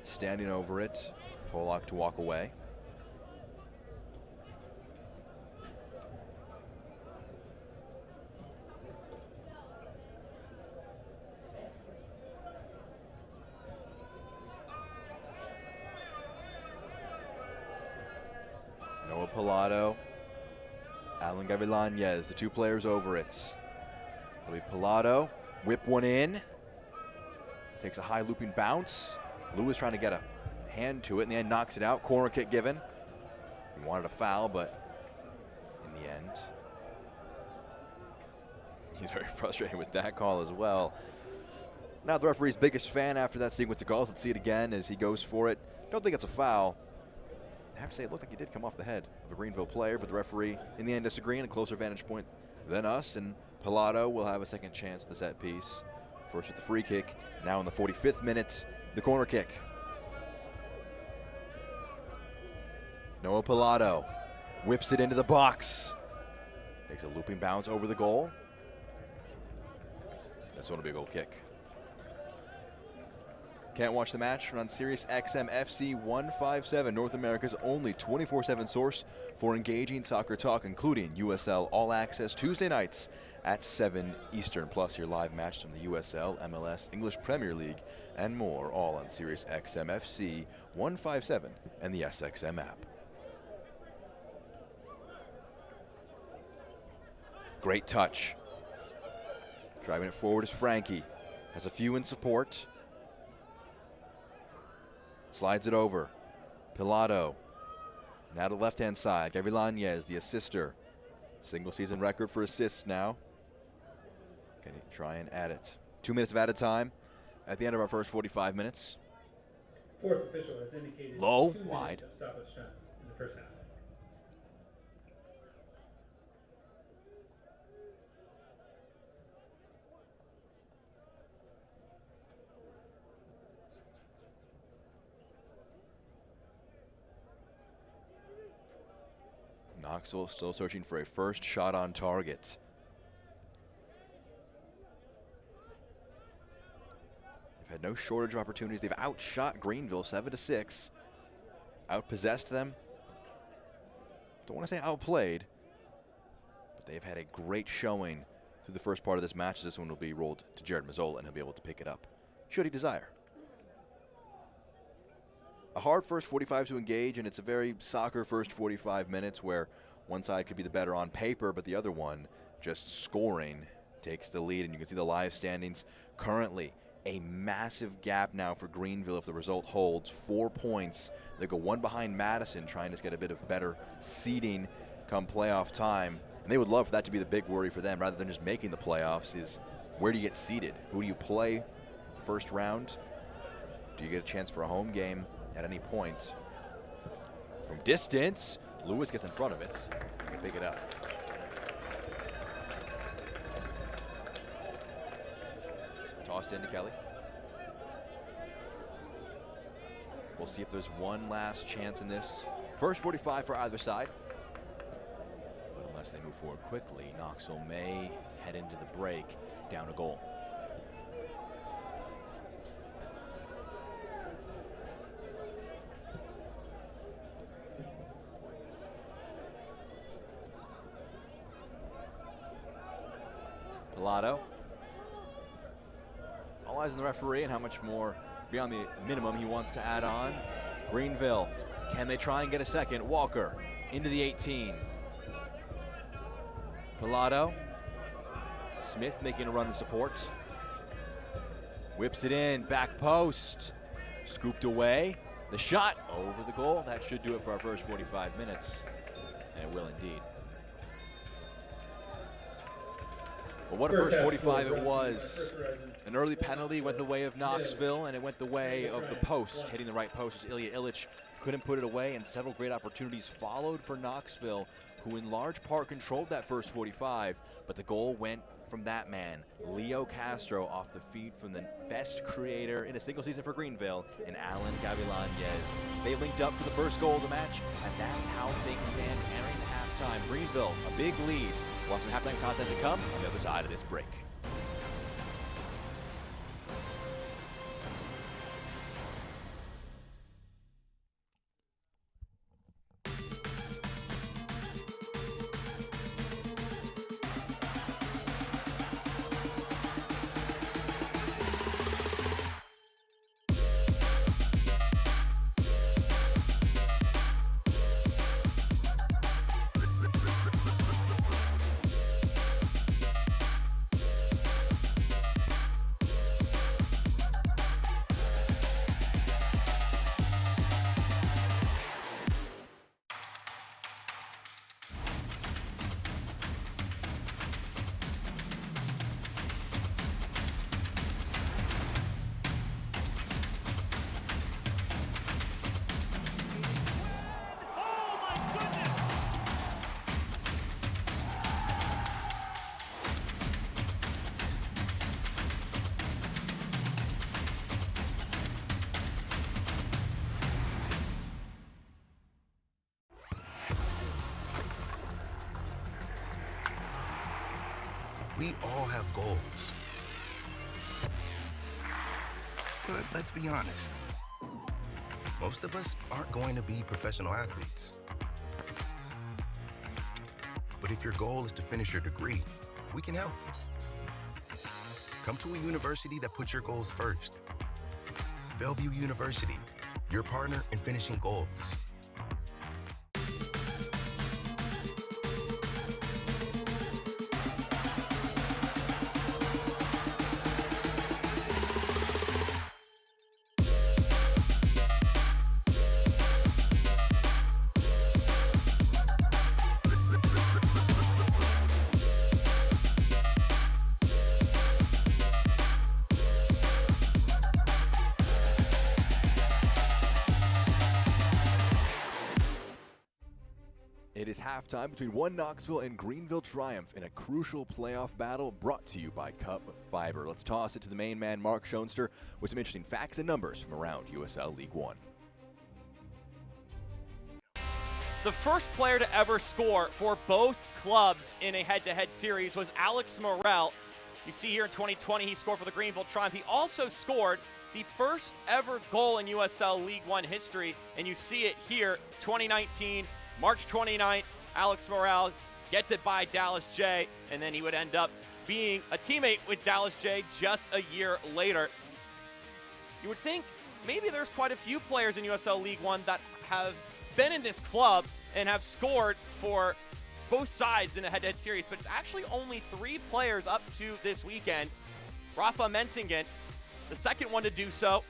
Standing over it, Polak to walk away. Pilato, Alan Gavilanes, the 2 players over it. It'll be Pilato, whip one in. Takes a high looping bounce. Lewis trying to get a hand to it, in the end knocks it out. Corner kick given. He wanted a foul, but in the end, he's very frustrated with that call as well. Not the referee's biggest fan after that sequence of calls. Let's see it again as he goes for it. Don't think it's a foul. I have to say, it looks like he did come off the head of a Greenville player, but the referee in the end disagreeing, a closer vantage point than us, and Pilato will have a second chance at the set piece. First with the free kick, now in the 45th minute, the corner kick. Noah Pilato whips it into the box. Takes a looping bounce over the goal. That's going to be a goal kick. Can't watch the match? We're on Sirius XM FC 157, North America's only 24/7 source for engaging soccer talk, including USL All Access Tuesday nights at 7 Eastern, plus your live matches from the USL, MLS, English Premier League, and more, all on Sirius XM FC 157 and the SXM app. Great touch. Driving it forward is Frankie. Has a few in support. Slides it over. Pilato. Now to the left-hand side. Gavilanes, the assister. Single season record for assists now. Can he try and add it? 2 minutes of added time at the end of our first 45 minutes. Fourth official has indicated Low, 2 minutes wide. of stoppage time in the first half. Knoxville still searching for a first shot on target. They've had no shortage of opportunities. They've outshot Greenville 7-6. Outpossessed them. Don't want to say outplayed, but they've had a great showing through the first part of this match. This one will be rolled to Jared Mazzola, and he'll be able to pick it up, should he desire. a hard first 45 to engage, and it's a very soccer first 45 minutes where one side could be the better on paper, but the other one just scoring takes the lead. And you can see the live standings currently. A massive gap now for Greenville if the result holds. 4 points. They go one behind Madison, trying to get a bit of better seeding come playoff time. And they would love for that to be the big worry for them, rather than just making the playoffs, is where do you get seeded? Who do you play first round? Do you get a chance for a home game at any point? From distance, Lewis gets in front of it. He can pick it up. Tossed into Kelly. We'll see if there's one last chance in this. First 45 for either side. But unless they move forward quickly, Knoxville may head into the break down a goal. Pilato. All eyes on the referee and how much more beyond the minimum he wants to add on. Greenville, can they try and get a second? Walker into the 18. Pilato. Smith making a run in support. Whips it in, back post. Scooped away. The shot over the goal. That should do it for our first 45 minutes. And it will indeed. But what a first 45 it was. An early penalty went the way of Knoxville, and it went the way of the post. Hitting the right post was Ilya Illich. Couldn't put it away, and several great opportunities followed for Knoxville, who in large part controlled that first 45, but the goal went from that man, Leo Castro, off the feed from the best creator in a single season for Greenville, in Alan Gavilanes. They linked up for the first goal of the match, and that's how things stand entering the halftime. Greenville, a big lead. We'll have some halftime content to come on the other side of this break. We all have goals. But let's be honest. Most of us aren't going to be professional athletes. But if your goal is to finish your degree, we can help. Come to a university that puts your goals first. Bellevue University, your partner in finishing goals. It is halftime between one Knoxville and Greenville Triumph in a crucial playoff battle brought to you by Cup Fiber. Let's toss it to the main man, Mark Schoenster, with some interesting facts and numbers from around USL League One. The first player to ever score for both clubs in a head-to-head series was Alex Morel. You see here in 2020, he scored for the Greenville Triumph. He also scored the first ever goal in USL League One history, and you see it here, 2019, March 29th, Alex Morel gets it by Dallas J, and then he would end up being a teammate with Dallas J just a year later. You would think maybe there's quite a few players in USL League One that have been in this club and have scored for both sides in a head-to-head series, but it's actually only 3 players up to this weekend. Rafa Mensingen, the second one to do so,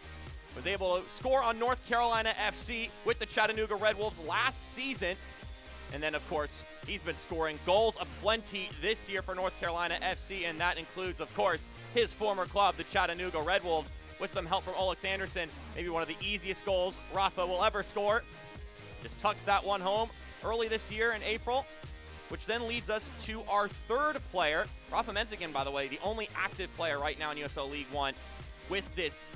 was able to score on North Carolina FC with the Chattanooga Red Wolves last season. And then, of course, he's been scoring goals aplenty this year for North Carolina FC, and that includes, of course, his former club, the Chattanooga Red Wolves, with some help from Alex Anderson. Maybe one of the easiest goals Rafa will ever score. Just tucks that one home early this year in April, which then leads us to our third player. Rafa Mensingen, by the way, the only active player right now in USL League One with this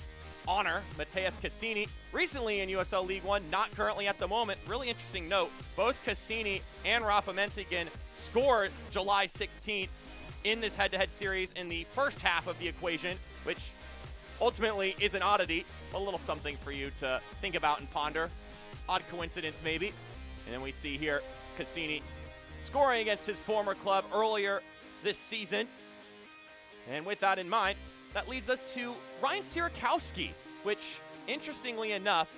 honor. Mateus Cassini, recently in USL League One, not currently at the moment. Really interesting note, both Cassini and Rafa Mensingen scored July 16th in this head-to-head series in the first half of the equation, which ultimately is an oddity, a little something for you to think about and ponder. Odd coincidence, maybe. And then we see here Cassini scoring against his former club earlier this season. And with that in mind, that leads us to Ryan Sierakowski, which, interestingly enough,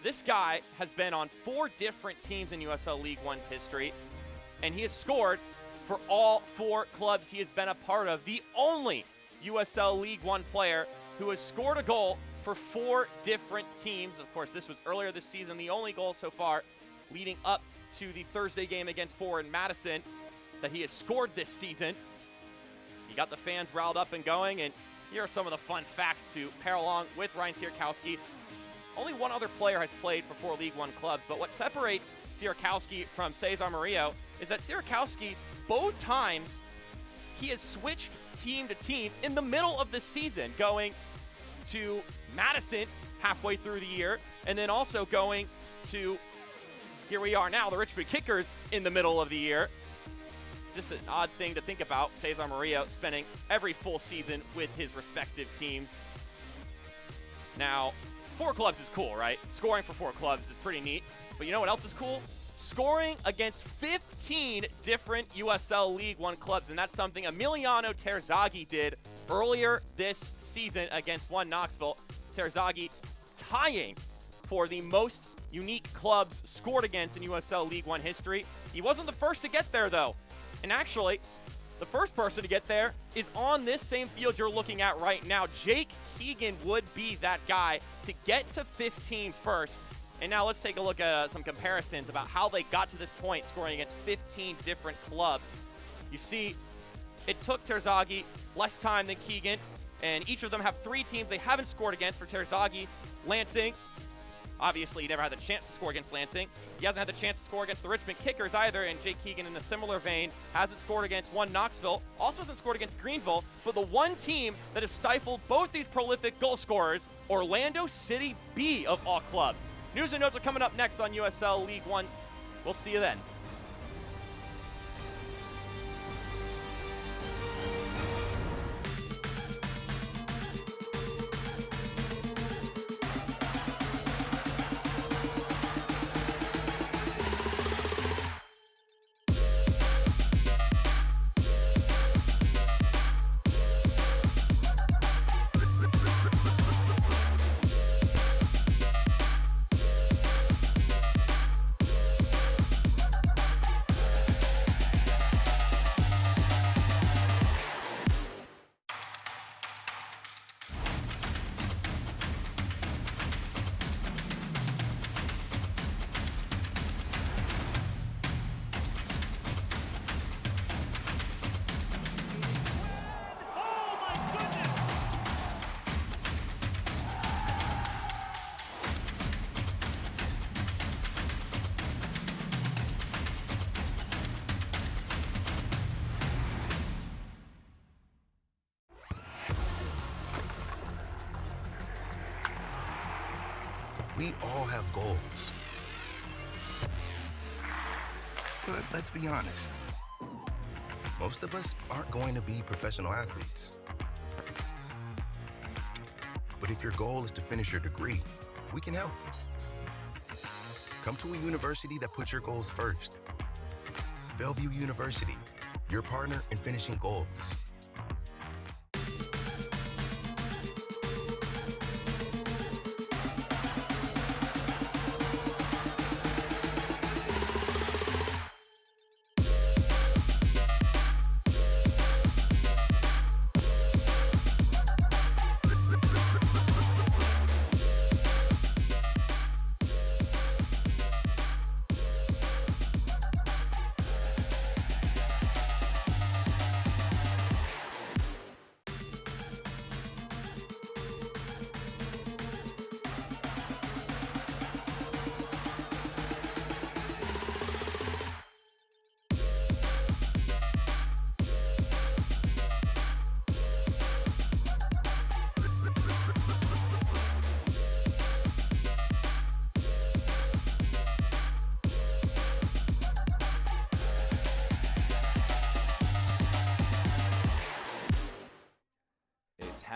this guy has been on 4 different teams in USL League One's history, and he has scored for all 4 clubs he has been a part of. The only USL League One player who has scored a goal for 4 different teams. Of course, this was earlier this season, the only goal so far leading up to the Thursday game against Forward Madison that he has scored this season. He got the fans riled up and going, and here are some of the fun facts to pair along with Ryan Sierakowski. Only one other player has played for 4 League One clubs, but what separates Sierakowski from Cesar Murillo is that Sierakowski, both times, he has switched team to team in the middle of the season, going to Madison halfway through the year, and then also going to, here we are now, the Richmond Kickers in the middle of the year. It's just an odd thing to think about, Cesar Murillo spending every full season with his respective teams. Now, 4 clubs is cool, right? Scoring for 4 clubs is pretty neat. But you know what else is cool? Scoring against 15 different USL League One clubs, and that's something Emiliano Terzaghi did earlier this season against One Knoxville. Terzaghi tying for the most unique clubs scored against in USL League One history. He wasn't the first to get there, though. And actually, the first person to get there is on this same field you're looking at right now. Jake Keegan would be that guy to get to 15 first. And now let's take a look at some comparisons about how they got to this point, scoring against 15 different clubs. You see, it took Terzaghi less time than Keegan, and each of them have 3 teams they haven't scored against. For Terzaghi, Lansing. Obviously, he never had the chance to score against Lansing. He hasn't had the chance to score against the Richmond Kickers either, and Jake Keegan, in a similar vein, hasn't scored against One Knoxville, also hasn't scored against Greenville, but the one team that has stifled both these prolific goal scorers, Orlando City B of all clubs. News and notes are coming up next on USL League One. We'll see you then. We all have goals. But let's be honest. Most of us aren't going to be professional athletes. But if your goal is to finish your degree, we can help. Come to a university that puts your goals first. Bellevue University, your partner in finishing goals.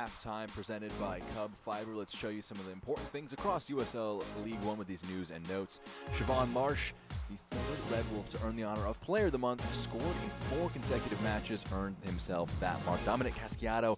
halftime presented by Cub Fiber. Let's show you some of the important things across USL League One with these news and notes. Siobhan Marsh, the third Red Wolf to earn the honor of Player of the Month, scored in 4 consecutive matches, earned himself that mark. Dominic Casciato,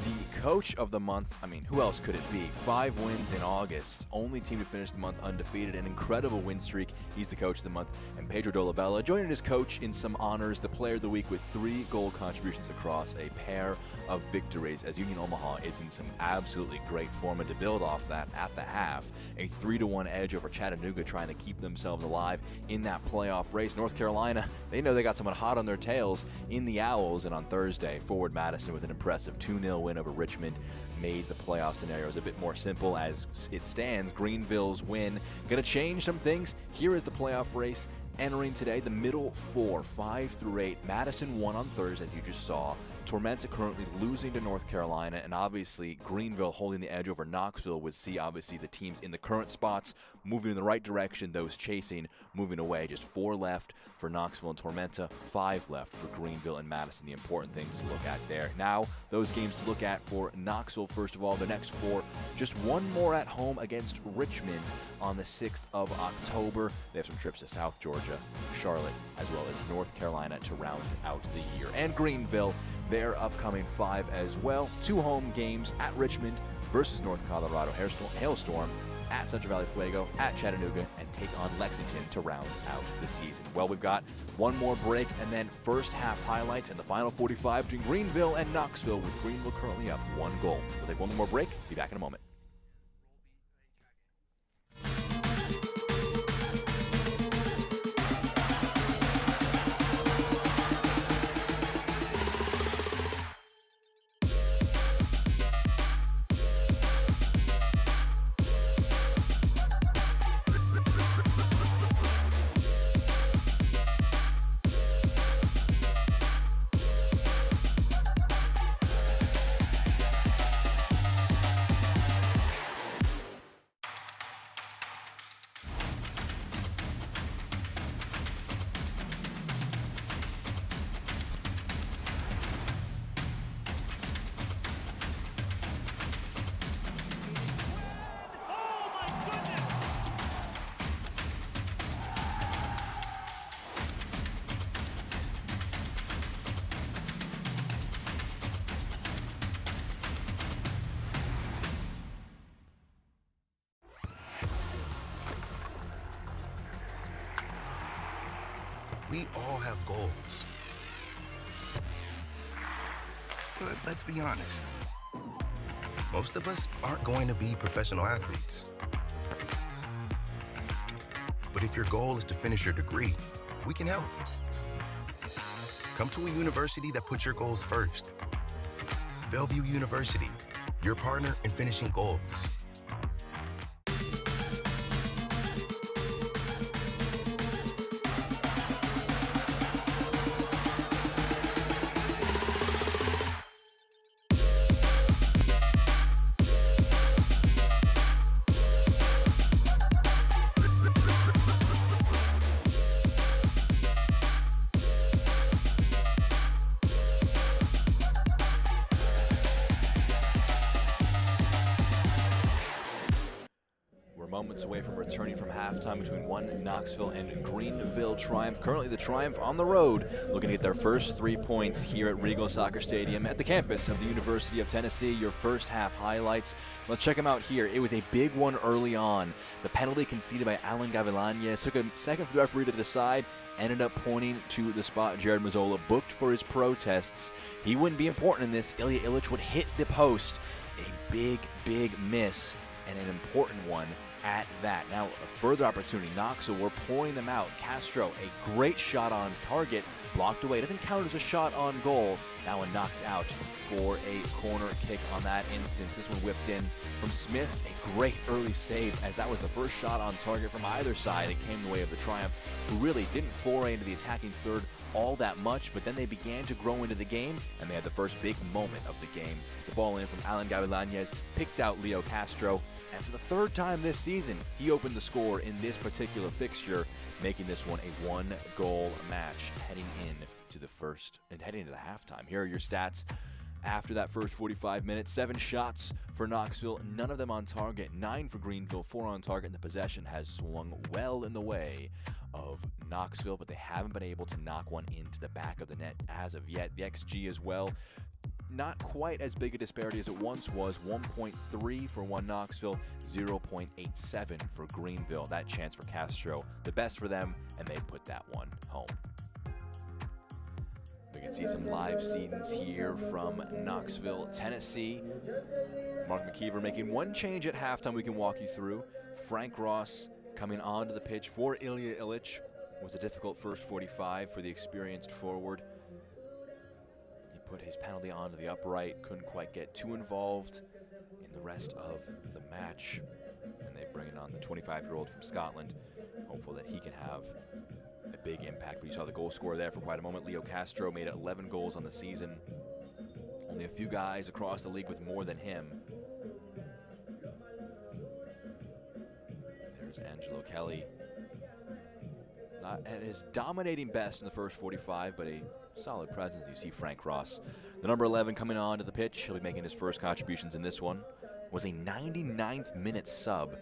the Coach of the Month. I mean, who else could it be? 5 wins in August. Only team to finish the month undefeated. An incredible win streak. He's the Coach of the Month. And Pedro Dolabella joining his coach in some honors, the Player of the Week with 3 goal contributions across a pair of victories, as Union Omaha is in some absolutely great form. And to build off that at the half, a 3-1 edge over Chattanooga, trying to keep themselves alive in that playoff race. North Carolina, they know they got someone hot on their tails in the Owls, and on Thursday, Forward Madison with an impressive 2-0 win over Richmond made the playoff scenarios a bit more simple. As it stands, Greenville's win gonna change some things. Here is the playoff race entering today. The middle 4, 5 through 8. Madison won on Thursday, as you just saw. Tormenta currently losing to North Carolina, and obviously Greenville holding the edge over Knoxville would see obviously the teams in the current spots moving in the right direction, those chasing moving away. Just 4 left for Knoxville and Tormenta, 5 left for Greenville and Madison. The important things to look at there. Now, those games to look at for Knoxville, first of all, the next 4, just 1 more at home against Richmond on the 6th of October. They have some trips to South Georgia, Charlotte, as well as North Carolina to round out the year. And Greenville, their upcoming 5 as well. 2 home games at Richmond versus North Colorado Hailstorm, at Central Valley Fuego, at Chattanooga, and take on Lexington to round out the season. Well, we've got 1 more break and then first half highlights and the final 45 between Greenville and Knoxville, with Greenville currently up 1 goal. We'll take 1 more break, be back in a moment. We all have goals. But let's be honest. Most of us aren't going to be professional athletes. But if your goal is to finish your degree, we can help. Come to a university that puts your goals first. Bellevue University, your partner in finishing goals. Moments away from returning from halftime between Knoxville and Greenville Triumph. Currently the Triumph on the road, looking to get their first 3 points here at Regal Soccer Stadium at the campus of the University of Tennessee. Your first half highlights, let's check them out here. It was a big one early on. The penalty conceded by Alan Gavilanes took a second for the referee to decide, ended up pointing to the spot Jared Mazzola booked for his protests. He wouldn't be important in this. Ilya Illich would hit the post. A big, big miss, and an important one at that. Now, a further opportunity. Knoxville were pouring them out. Castro, a great shot on target, blocked away. Doesn't count as a shot on goal. That one knocked out for a corner kick on that instance. This one whipped in from Smith. A great early save, as that was the first shot on target from either side. It came the way of the Triumph, who really didn't foray into the attacking third all that much, but then they began to grow into the game, and they had the first big moment of the game. The ball in from Alan Gavilanes, picked out Leo Castro, and for the 3rd time this season, he opened the score in this particular fixture, making this one a 1-goal match heading in to the first and heading into the halftime. Here are your stats after that first 45 minutes. 7 shots for Knoxville, none of them on target. 9 for Greenville, 4 on target, and the possession has swung well in the way of Knoxville, but they haven't been able to knock one into the back of the net as of yet. The XG as well, not quite as big a disparity as it once was. 1.3 for one Knoxville, 0.87 for Greenville. That chance for Castro, the best for them, and they put that one home. We can see some live scenes here from Knoxville, Tennessee. Mark McKeever making one change at halftime we can walk you through. Frank Ross coming onto the pitch for Ilya Illich. It was a difficult first 45 for the experienced forward. He put his penalty onto the upright, couldn't quite get too involved in the rest of the match. And they bring on the 25-year-old from Scotland, hopeful that he can have a big impact. But you saw the goal scorer there for quite a moment. Leo Castro made 11 goals on the season. Only a few guys across the league with more than him. There's Angelo Kelly. Not at his dominating best in the first 45, but a solid presence. You see Frank Ross, the number 11, coming on to the pitch. He'll be making his first contributions in this one. Was a 99th minute sub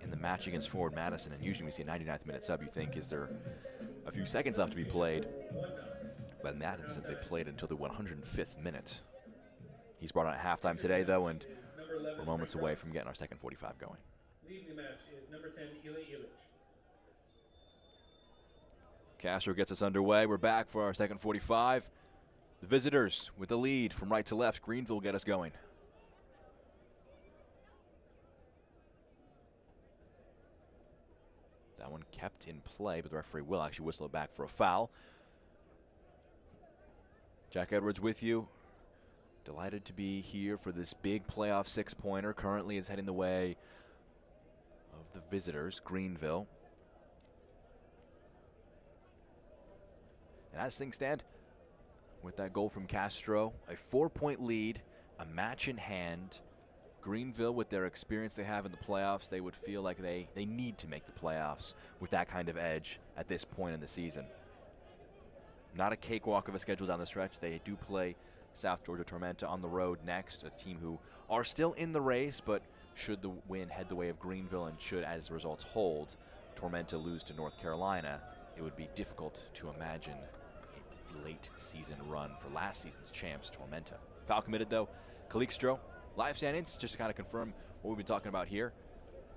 in the match against Forward Madison, and usually when we see a 99th minute sub, you think, is there a few seconds left to be played? But in that instance, they played until the 105th minute. He's brought on at halftime today, though, and we're moments away from getting our second 45 going. Leading the match is number 10, Ilya Illich. Castro gets us underway. We're back for our second 45. The visitors with the lead from right to left. Greenville get us going. That one kept in play, but the referee will actually whistle it back for a foul. Jack Edwards with you. Delighted to be here for this big playoff 6-pointer. Currently is heading the way of the visitors, Greenville. And as things stand, with that goal from Castro, a 4-point lead, a match in hand. Greenville, with their experience they have in the playoffs, they would feel like they need to make the playoffs with that kind of edge at this point in the season. Not a cakewalk of a schedule down the stretch. They do play South Georgia Tormenta on the road next, a team who are still in the race, but should the win head the way of Greenville, and should, as the results hold, Tormenta lose to North Carolina, it would be difficult to imagine a late season run for last season's champs, Tormenta. Foul committed, though. Calixtro. Live standings, just to kind of confirm what we've been talking about here.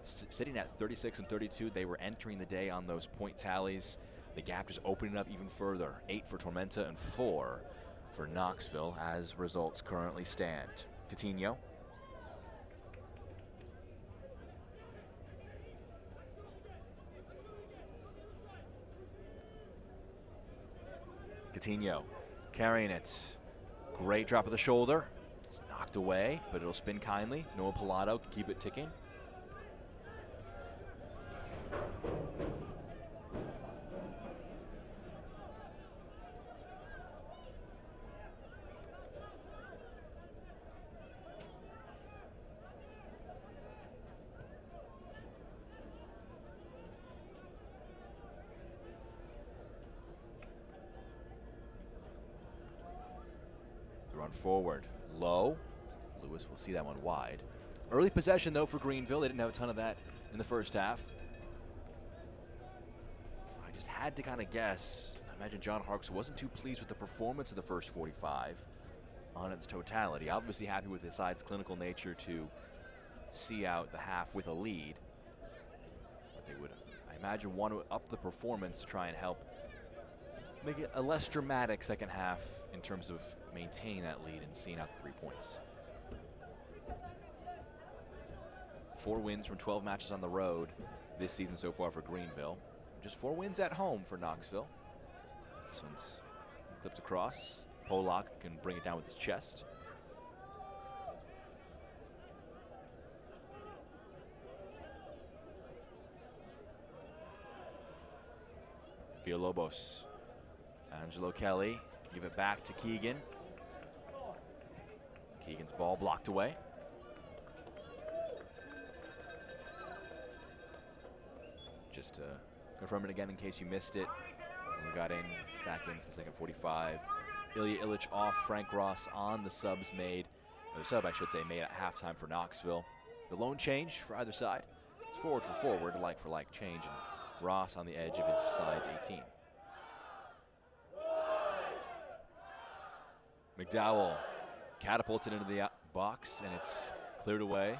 Sitting at 36 and 32, they were entering the day on those point tallies. The gap just opening up even further. 8 for Tormenta and 4 for Knoxville as results currently stand. Coutinho. Coutinho carrying it. Great drop of the shoulder. It's knocked away, but it'll spin kindly. Noah Pilato can keep it ticking. The run forward. Low. Lewis will see that one wide. Early possession, though, for Greenville. They didn't have a ton of that in the first half. If I just had to kind of guess, I imagine John Harkes wasn't too pleased with the performance of the first 45 on its totality. Obviously happy with his side's clinical nature to see out the half with a lead. But they would, I imagine, want to up the performance to try and help make it a less dramatic second half in terms of maintaining that lead and seeing out the 3 points. 4 wins from 12 matches on the road this season so far for Greenville. Just 4 wins at home for Knoxville. This one's clipped across. Polak can bring it down with his chest. Villalobos. Angelo Kelly can give it back to Keegan. Keegan's ball blocked away. Just to confirm it again in case you missed it. We got back in for the second 45. Ilya Illich off, Frank Ross on. The subs made, or the sub I should say, made at halftime for Knoxville. The lone change for either side. It's forward for forward, like for like change, and Ross on the edge of his side's 18. McDowell catapults it into the box, and it's cleared away.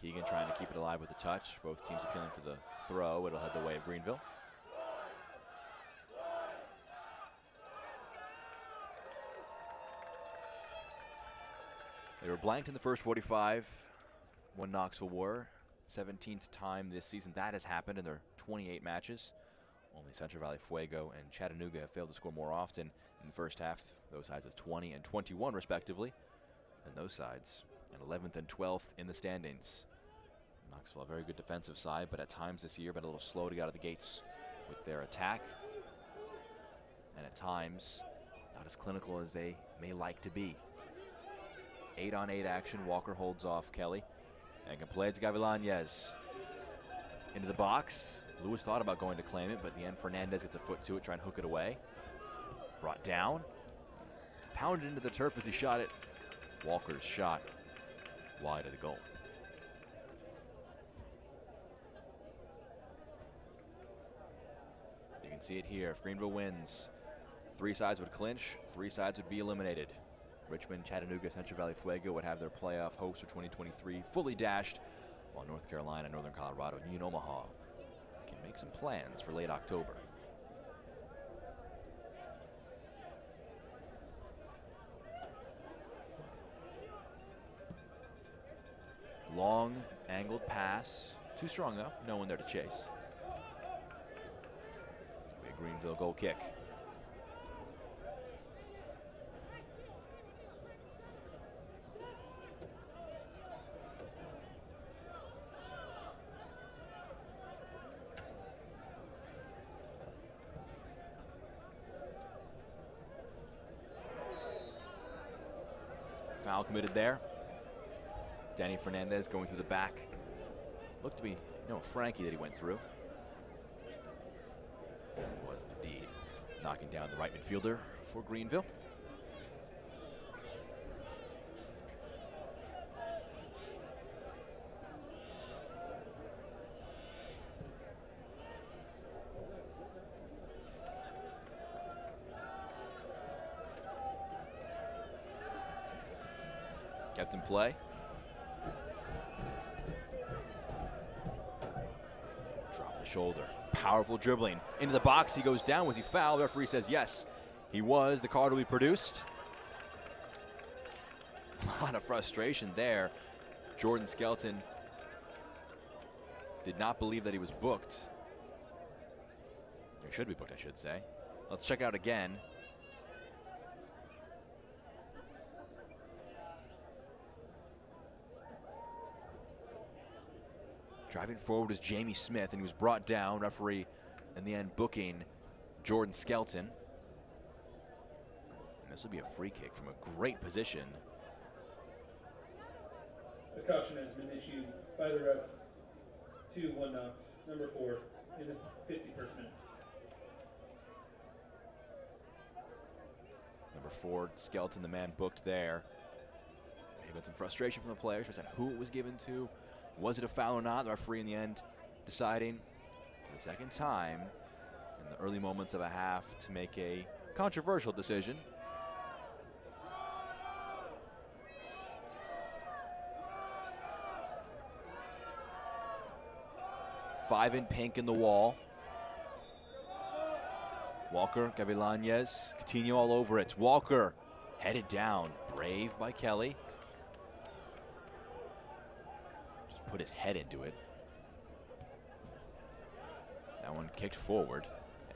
Keegan trying to keep it alive with a touch. Both teams appealing for the throw. It'll head the way of Greenville. They were blanked in the first 45 when Knoxville were. 17th time this season that has happened in their 28 matches. Only Central Valley Fuego and Chattanooga have failed to score more often in the first half. Those sides with 20 and 21 respectively. And those sides at 11th and 12th in the standings. Knoxville, a very good defensive side, but at times this year been a little slow to get out of the gates with their attack. And at times, not as clinical as they may like to be. 8-on-8 action. Walker holds off Kelly and can play it to Gavilanez. Into the box. Lewis thought about going to claim it, but in the end Fernandez gets a foot to it, trying to hook it away. Brought down. Pounded into the turf as he shot it. Walker's shot wide of the goal. You can see it here. If Greenville wins, 3 sides would clinch, 3 sides would be eliminated. Richmond, Chattanooga, Central Valley Fuego would have their playoff hopes for 2023 fully dashed, while North Carolina, Northern Colorado, and Union Omaha can make some plans for late October. Long angled pass. Too strong though, no one there to chase. We have Greenville goal kick. Foul committed there. Danny Fernandez going through the back. Looked to be, Frankie that he went through. Was indeed knocking down the right midfielder for Greenville. Kept in play. Drop the shoulder. Powerful dribbling. Into the box. He goes down. Was he fouled? The referee says yes. He was. The card will be produced. A lot of frustration there. Jordan Skelton did not believe that he was booked. He should be booked, I should say. Let's check out again. Driving forward is Jamie Smith, and he was brought down. Referee in the end booking Jordan Skelton. And this will be a free kick from a great position. A caution has been issued by the ref to 1 Knox, number 4, in the 51st minute. Number 4, Skelton, the man booked there. Maybe been some frustration from the players, but who it was given to. Was it a foul or not? The referee in the end deciding for the second time in the early moments of a half to make a controversial decision. Five in pink in the wall. Walker, Gavilanez, Coutinho all over it. Walker headed down. Brave by Kelly. Put his head into it. That one kicked forward,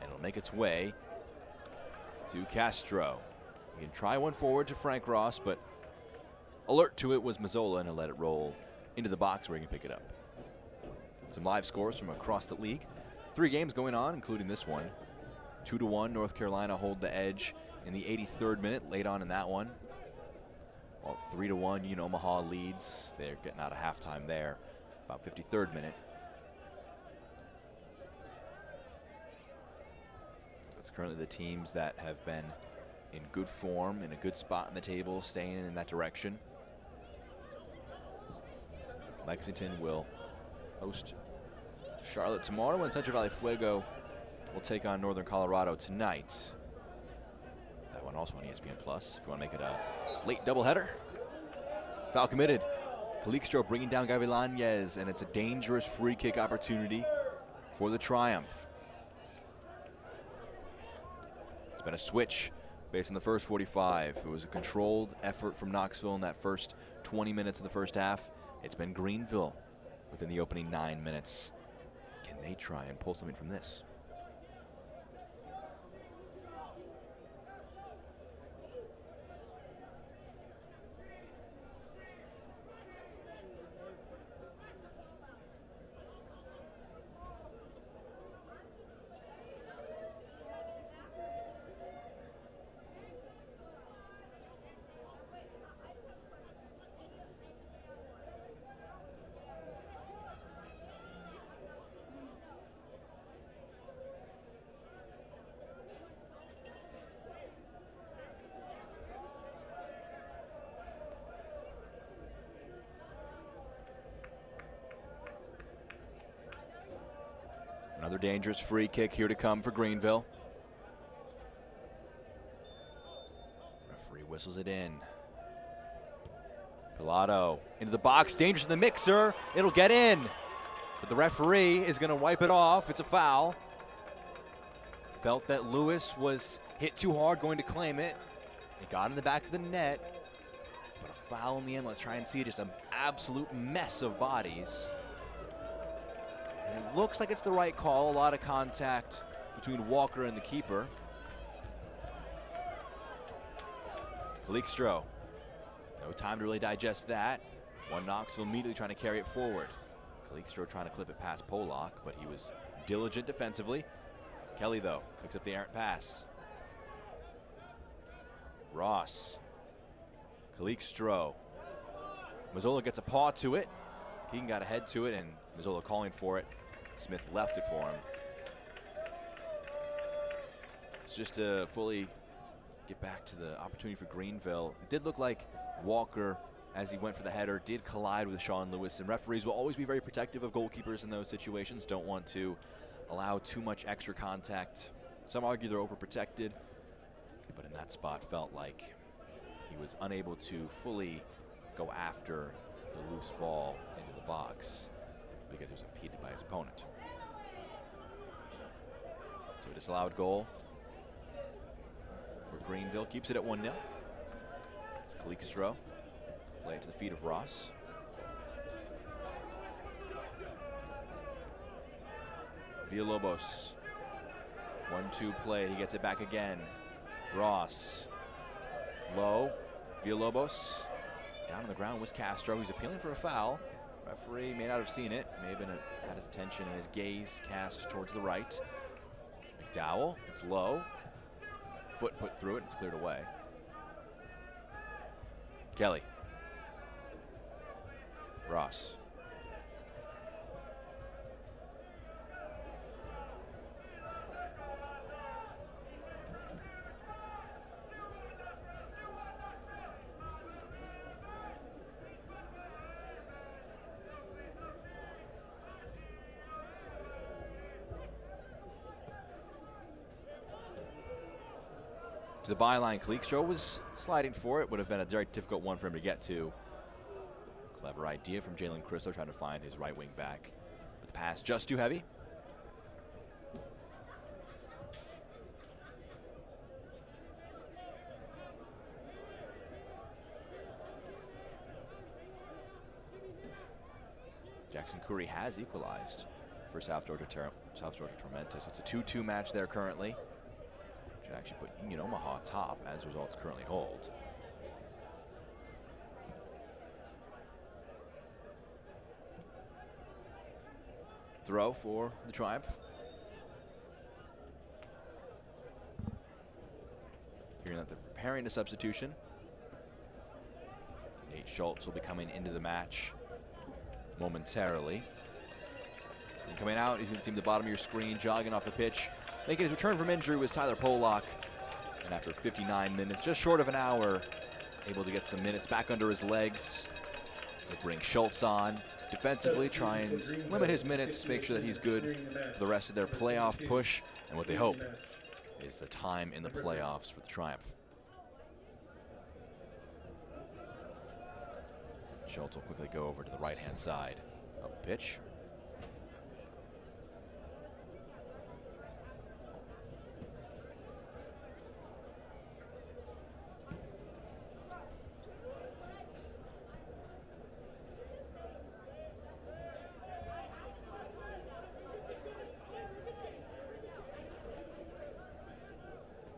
and it'll make its way to Castro. He can try one forward to Frank Ross, but alert to it was Mazzola, and he'll let it roll into the box where he can pick it up. Some live scores from across the league. 3 games going on, including this one. 2-1, North Carolina hold the edge in the 83rd minute, late on in that one. Well, 3-1, Union Omaha leads. They're getting out of halftime there, about 53rd minute. It's currently the teams that have been in good form, in a good spot in the table, staying in that direction. Lexington will host Charlotte tomorrow, and Central Valley Fuego will take on Northern Colorado tonight. That one also on ESPN Plus if you want to make it a late doubleheader. Foul committed. Calixto bringing down Gavilanes, and it's a dangerous free kick opportunity for the Triumph. It's been a switch based on the first 45. It was a controlled effort from Knoxville in that first 20 minutes of the first half. It's been Greenville within the opening 9 minutes. Can they try and pull something from this? Another dangerous free kick here to come for Greenville. Referee whistles it in. Pilato into the box, dangerous in the mixer. It'll get in, but the referee is going to wipe it off. It's a foul. Felt that Lewis was hit too hard going to claim it. It got in the back of the net, but a foul in the end. Let's try and see just an absolute mess of bodies. And it looks like it's the right call. A lot of contact between Walker and the keeper. Calixto, no time to really digest that. One Knoxville immediately trying to carry it forward. Calixto trying to clip it past Polak, but he was diligent defensively. Kelly, though, picks up the errant pass. Ross. Calixto. Mazzola gets a paw to it. Keegan got a head to it, and Mazzola calling for it. Smith left it for him. It's just to fully get back to the opportunity for Greenville. It did look like Walker, as he went for the header, did collide with Sean Lewis, and referees will always be very protective of goalkeepers in those situations. Don't want to allow too much extra contact. Some argue they're overprotected, but in that spot felt like he was unable to fully go after the loose ball into the box because it was impeded by his opponent. So a disallowed goal for Greenville. Keeps it at 1-0. It's Calixto. Play it to the feet of Ross. Villalobos. 1-2 play. He gets it back again. Ross. Low. Villalobos. Down on the ground was Castro. He's appealing for a foul. Referee may not have seen it. May have been had his attention and his gaze cast towards the right. McDowell. It's low. Foot put through it. It's cleared away. Kelly. Ross. To the byline, Calixto was sliding for it. Would have been a very difficult one for him to get to. Clever idea from Jalen Cristo trying to find his right wing back. But the pass just too heavy. Jackson Curry has equalized for South Georgia Tormentas. It's a 2-2 match there currently. Should actually put Union Omaha top as results currently hold. Throw for the Triumph. Hearing that they're preparing a substitution. Nate Schultz will be coming into the match momentarily. And coming out, he's going to see the bottom of your screen, jogging off the pitch. Making his return from injury was Tyler Polak. And after 59 minutes, just short of an hour, able to get some minutes back under his legs. He'll bring Schultz on. Defensively, try and limit his minutes, make sure that he's good for the rest of their playoff push. And what they hope is the time in the playoffs for the Triumph. Schultz will quickly go over to the right-hand side of the pitch.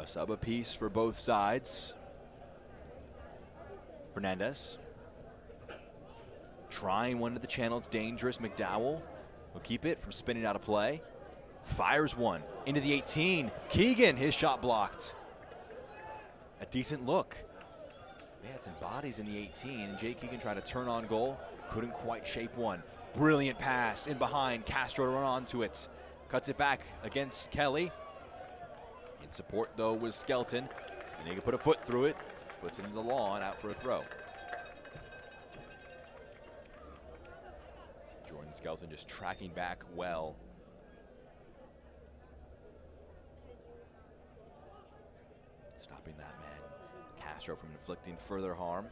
A sub apiece for both sides. Fernandez trying one to the channel. It's dangerous. McDowell will keep it from spinning out of play. Fires one into the 18. Keegan, his shot blocked. A decent look. They had some bodies in the 18, and Jay Keegan tried to turn on goal. Couldn't quite shape one. Brilliant pass in behind. Castro to run onto it. Cuts it back against Kelly. In support, though, was Skelton. And he can put a foot through it. Puts it into the lawn, out for a throw. Jordan Skelton just tracking back well. Stopping that man. Castro from inflicting further harm.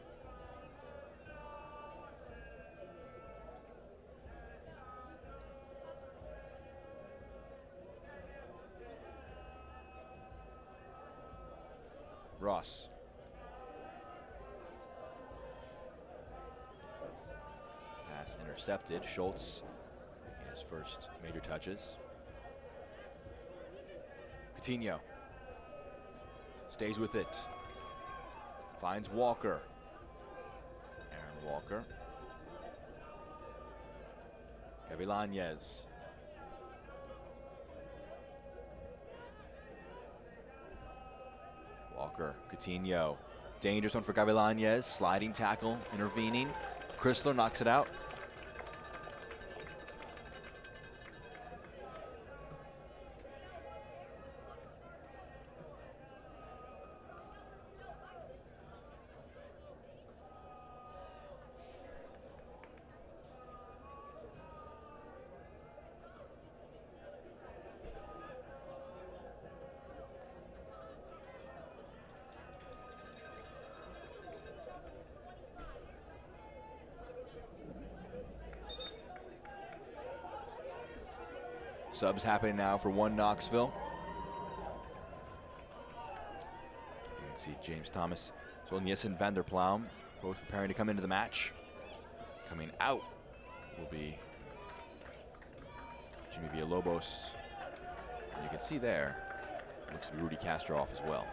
Ross. Pass intercepted. Schultz making his first major touches. Coutinho stays with it. Finds Walker. Aaron Walker. Gavilanes. Walker, Coutinho. Dangerous one for Gavilanes. Sliding tackle, intervening. Chrysler knocks it out. Subs happening now for one Knoxville. You can see James Thomas as well as Jessen van der Plaum both preparing to come into the match. Coming out will be Jimmy Villalobos. And you can see there, looks to be Rudy Castroff as well.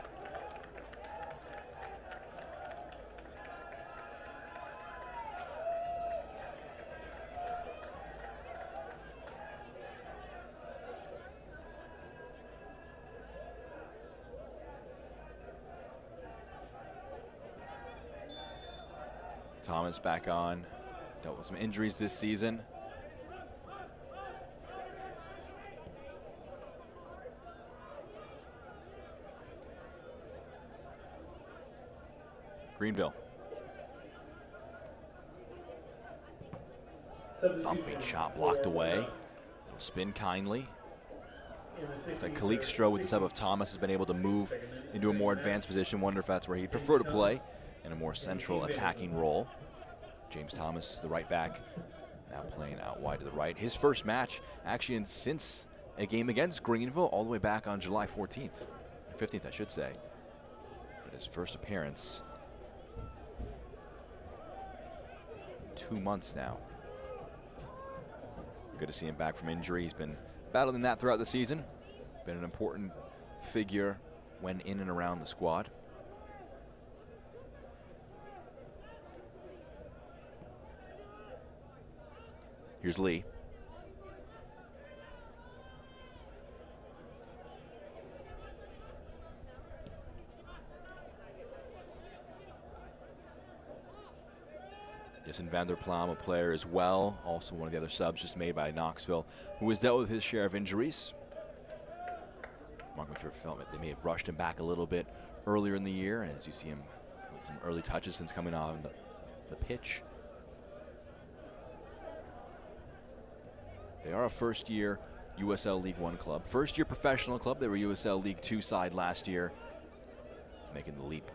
Thomas back on, dealt with some injuries this season. Greenville. Thumping shot blocked away. It'll spin kindly. Looks like Calixtro with the sub of Thomas has been able to move into a more advanced position. Wonder if that's where he'd prefer to play, in a more central attacking role. James Thomas, the right back, now playing out wide to the right. His first match actually since a game against Greenville all the way back on July 14th, 15th I should say. But his first appearance, 2 months now. Good to see him back from injury. He's been battling that throughout the season. Been an important figure when in and around the squad. Here's Lee. Jessen van der Plaum, a player as well, also one of the other subs just made by Knoxville, who has dealt with his share of injuries. Mark McKeever felt that they may have rushed him back a little bit earlier in the year, and as you see him with some early touches since coming on the pitch. They are a first-year USL League One club. First-year professional club. They were USL League Two side last year, making the leap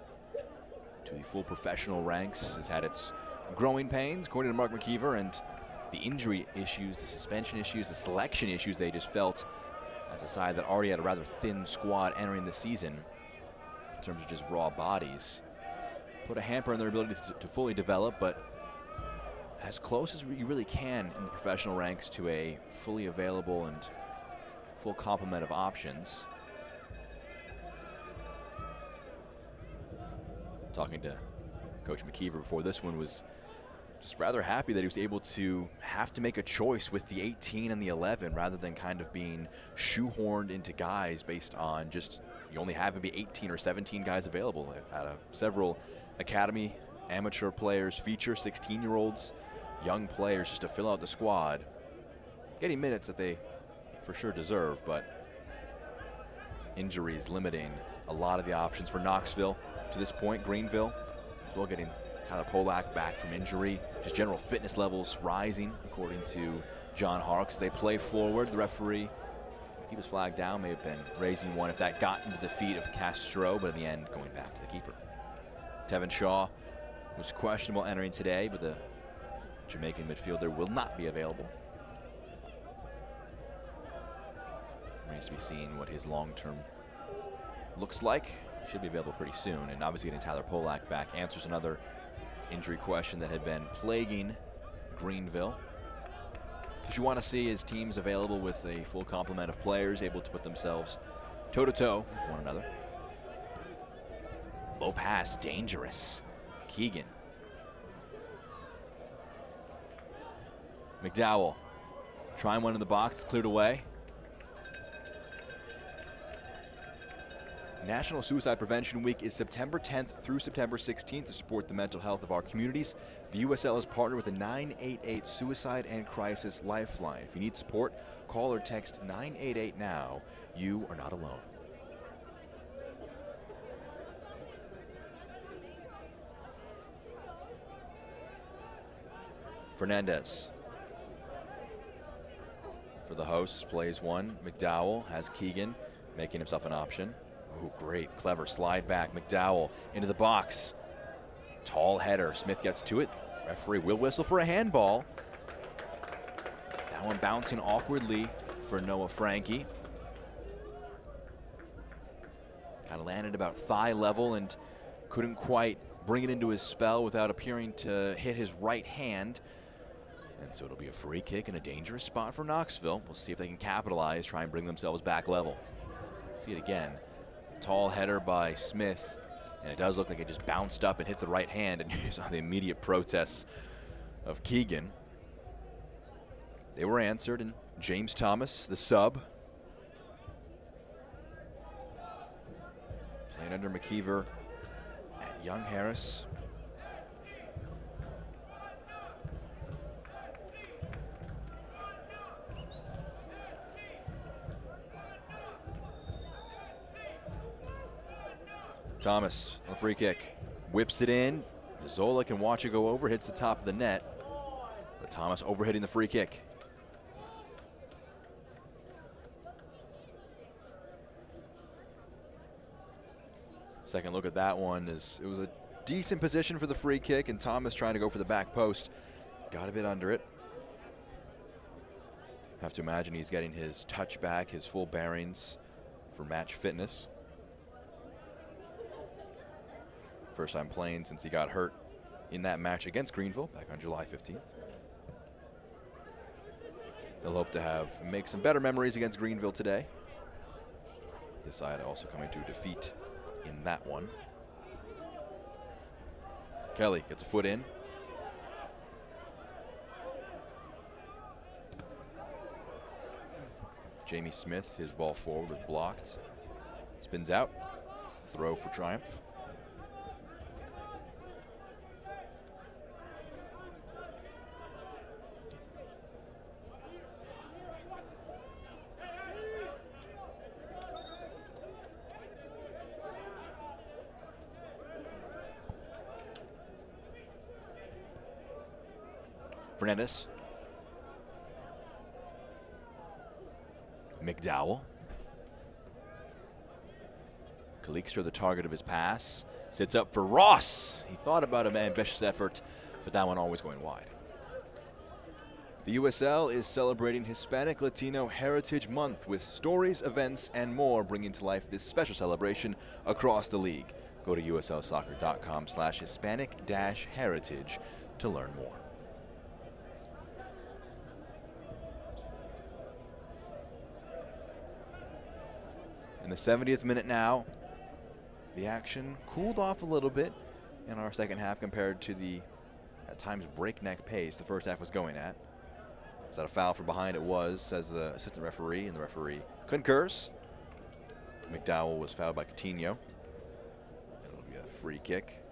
to the full professional ranks. Has had its growing pains, according to Mark McKeever, and the injury issues, the suspension issues, the selection issues they just felt as a side that already had a rather thin squad entering the season in terms of just raw bodies. Put a hamper on their ability to fully develop, but as close as you really can in the professional ranks to a fully available and full complement of options. Talking to Coach McKeever before this one, was just rather happy that he was able to have to make a choice with the 18 and the 11 rather than kind of being shoehorned into guys based on just, you only have maybe 18 or 17 guys available. They've had several academy amateur players feature 16-year-olds, young players, just to fill out the squad, getting minutes that they for sure deserve, but injuries limiting a lot of the options for Knoxville to this point. Greenville as well, getting Tyler Polak back from injury. Just general fitness levels rising, according to John Harks. They play forward. The referee, keep his flag down, may have been raising one if that got into the feet of Castro, but in the end, going back to the keeper. Tevin Shaw was questionable entering today, but the Jamaican midfielder will not be available. Remains to be seen what his long-term looks like. Should be available pretty soon, and obviously getting Tyler Polak back answers another injury question that had been plaguing Greenville. What you want to see is teams available with a full complement of players able to put themselves toe-to-toe with one another. Low pass, dangerous. Keegan. McDowell trying one in the box, cleared away. National Suicide Prevention Week is September 10th through September 16th to support the mental health of our communities. The USL has partnered with the 988 Suicide and Crisis Lifeline. If you need support, call or text 988 now. You are not alone. Fernandez for the hosts, plays one. McDowell has Keegan making himself an option. Oh, great, clever slide back. McDowell into the box. Tall header. Smith gets to it. Referee will whistle for a handball. That one bouncing awkwardly for Noah Frankie. Kind of landed about thigh level and couldn't quite bring it into his spell without appearing to hit his right hand. And so it'll be a free kick in a dangerous spot for Knoxville. We'll see if they can capitalize, try and bring themselves back level. See it again. Tall header by Smith, and it does look like it just bounced up and hit the right hand, and you saw the immediate protests of Keegan. They were answered, and James Thomas, the sub, playing under McKeever at Young Harris. Thomas on a free kick, whips it in. Zola can watch it go over, hits the top of the net, but Thomas overhitting the free kick. Second look at that one, is it was a decent position for the free kick, and Thomas trying to go for the back post, got a bit under it. Have to imagine he's getting his touch back, his full bearings for match fitness. First time playing since he got hurt in that match against Greenville back on July 15th. They'll hope to make some better memories against Greenville today. This side also coming to a defeat in that one. Kelly gets a foot in. Jamie Smith, his ball forward was blocked. Spins out. Throw for Triumph. Fernandez. McDowell. Calixto, the target of his pass, sits up for Ross. He thought about an ambitious effort, but that one always going wide. The USL is celebrating Hispanic Latino Heritage Month with stories, events, and more, bringing to life this special celebration across the league. Go to uslsoccer.com/Hispanic-heritage to learn more. In the 70th minute now, the action cooled off a little bit in our second half compared to the, at times, breakneck pace the first half was going at. Is that a foul from behind? It was, says the assistant referee, and the referee concurs. McDowell was fouled by Coutinho. It'll be a free kick.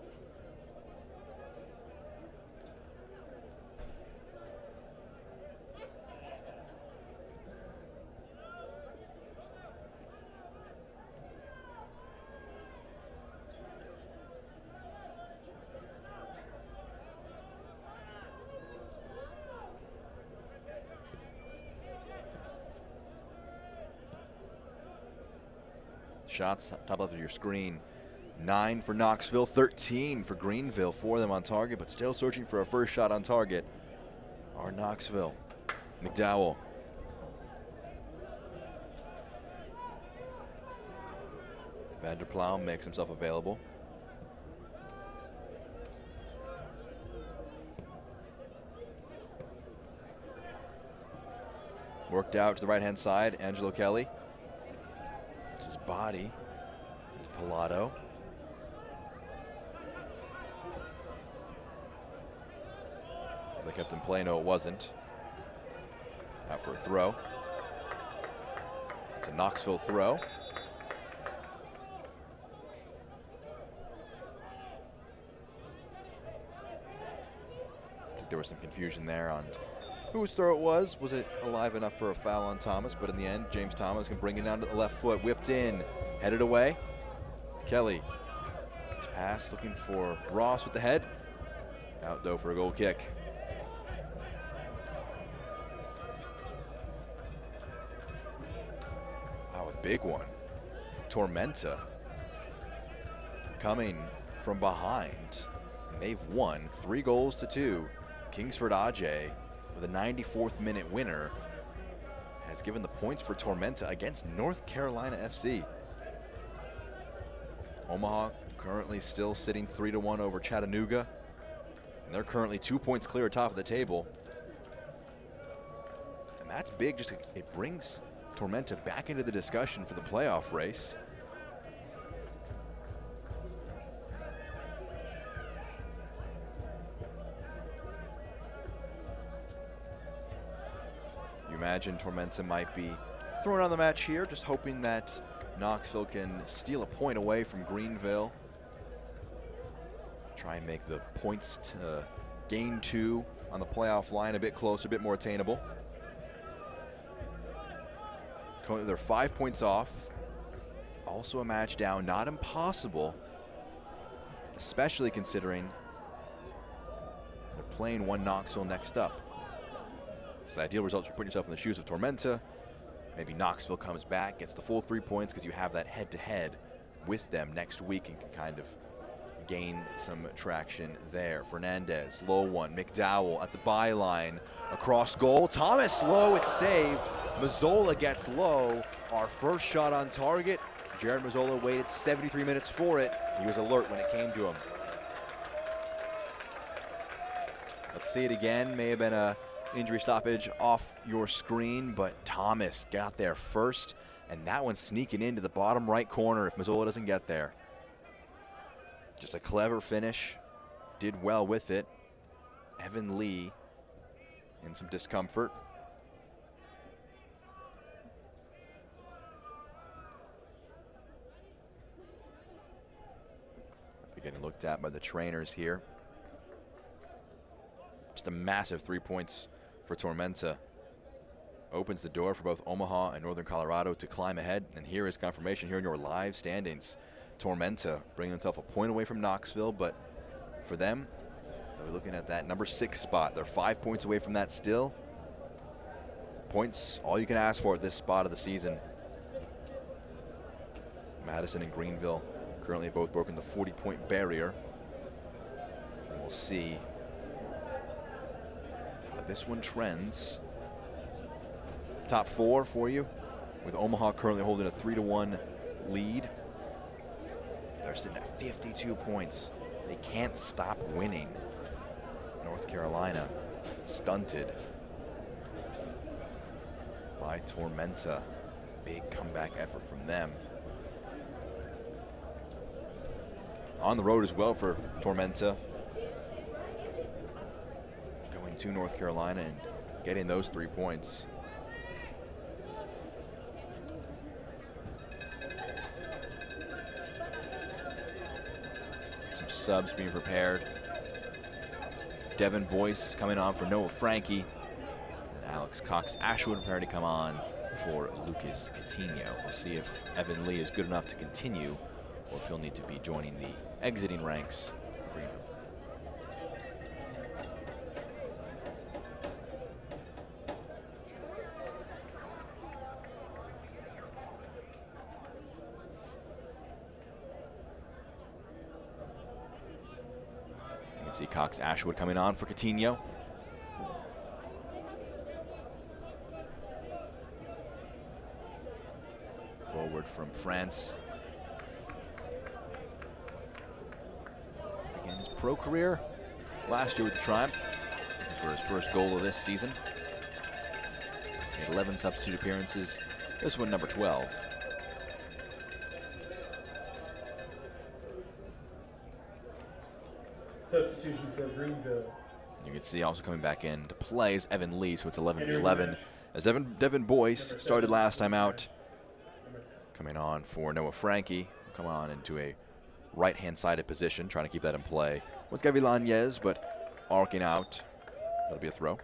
Shots top left of your screen. 9 for Knoxville, 13 for Greenville. 4 of them on target, but still searching for a first shot on target are Knoxville. McDowell. Vanderplow makes himself available. Worked out to the right-hand side, Angelo Kelly. It's his body. Pilato. They kept him play. No, it wasn't. Out for a throw. It's a Knoxville throw. I think there was some confusion there on whose throw it was. Was it alive enough for a foul on Thomas? But in the end, James Thomas can bring it down to the left foot. Whipped in, headed away. Kelly, his pass looking for Ross with the head. Out though for a goal kick. Wow, a big one. Tormenta coming from behind. They've won 3-2. Kingsford Ajay, with a 94th minute winner, has given the points for Tormenta against North Carolina FC. Omaha currently still sitting 3-1 over Chattanooga, and they're currently 2 points clear atop of the table. And that's big, just it brings Tormenta back into the discussion for the playoff race. You imagine Tormenta might be thrown on the match here, just hoping that Knoxville can steal a point away from Greenville. Try and make the points to gain 2 on the playoff line a bit closer, a bit more attainable. They're 5 points off. Also a match down, not impossible, especially considering they're playing one Knoxville next up. So the ideal result is putting yourself in the shoes of Tormenta. Maybe Knoxville comes back, gets the full 3 points because you have that head-to-head with them next week and can kind of gain some traction there. Fernandez, low one. McDowell at the byline, across goal. Thomas low, it's saved. Mazzola gets low. Our first shot on target. Jared Mazzola waited 73 minutes for it. He was alert when it came to him. Let's see it again. May have been a injury stoppage off your screen, but Thomas got there first, and that one's sneaking into the bottom right corner if Mazzola doesn't get there. Just a clever finish, did well with it. Evan Lee in some discomfort. We're getting looked at by the trainers here. Just a massive 3 points for Tormenta. Opens the door for both Omaha and Northern Colorado to climb ahead. And here is confirmation here in your live standings. Tormenta bringing himself a point away from Knoxville, but for them, we're looking at that number 6 spot. They're 5 points away from that still. Points, all you can ask for at this spot of the season. Madison and Greenville currently both broken the 40-point barrier. And we'll see how this one trends. Top 4 for you, with Omaha currently holding a 3-1 lead. They're sitting at 52 points. They can't stop winning. North Carolina stunted by Tormenta. Big comeback effort from them. On the road as well for Tormenta. Going to North Carolina and getting those 3 points. Some subs being prepared. Devin Boyce coming on for Noah Frankie. And Alex Cox-Ashwood prepared to come on for Lucas Coutinho. We'll see if Evan Lee is good enough to continue or if he'll need to be joining the exiting ranks for Greenville. You can see Cox-Ashwood coming on for Coutinho. Forward from France. Began his pro career last year with the Triumph for his first goal of this season. He had 11 substitute appearances. This one number 12. Substitution for Greenville. You can see also coming back in to play is Evan Lee, so it's 11v11. As Devin Boyce started last time out, coming on for Noah Frankie, come on into a right-hand sided position, trying to keep that in play with Gavilanes, but arcing out. That'll be a throw.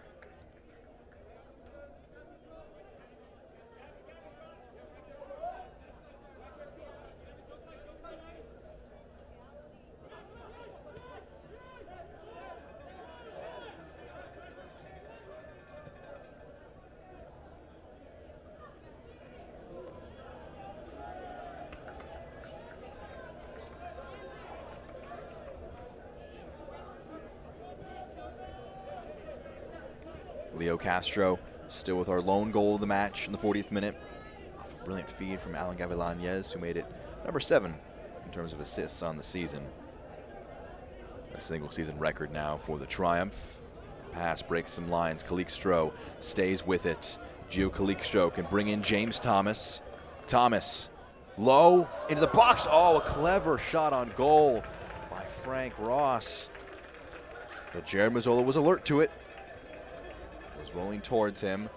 Leo Castro still with our lone goal of the match in the 40th minute. Off a brilliant feed from Alan Gavilanes, who made it number 7 in terms of assists on the season. A single season record now for the Triumph. Pass breaks some lines. Calixto stays with it. Gio Calixto can bring in James Thomas. Thomas low into the box. Oh, a clever shot on goal by Frank Ross. But Jared Mazzola was alert to it. Was rolling towards him,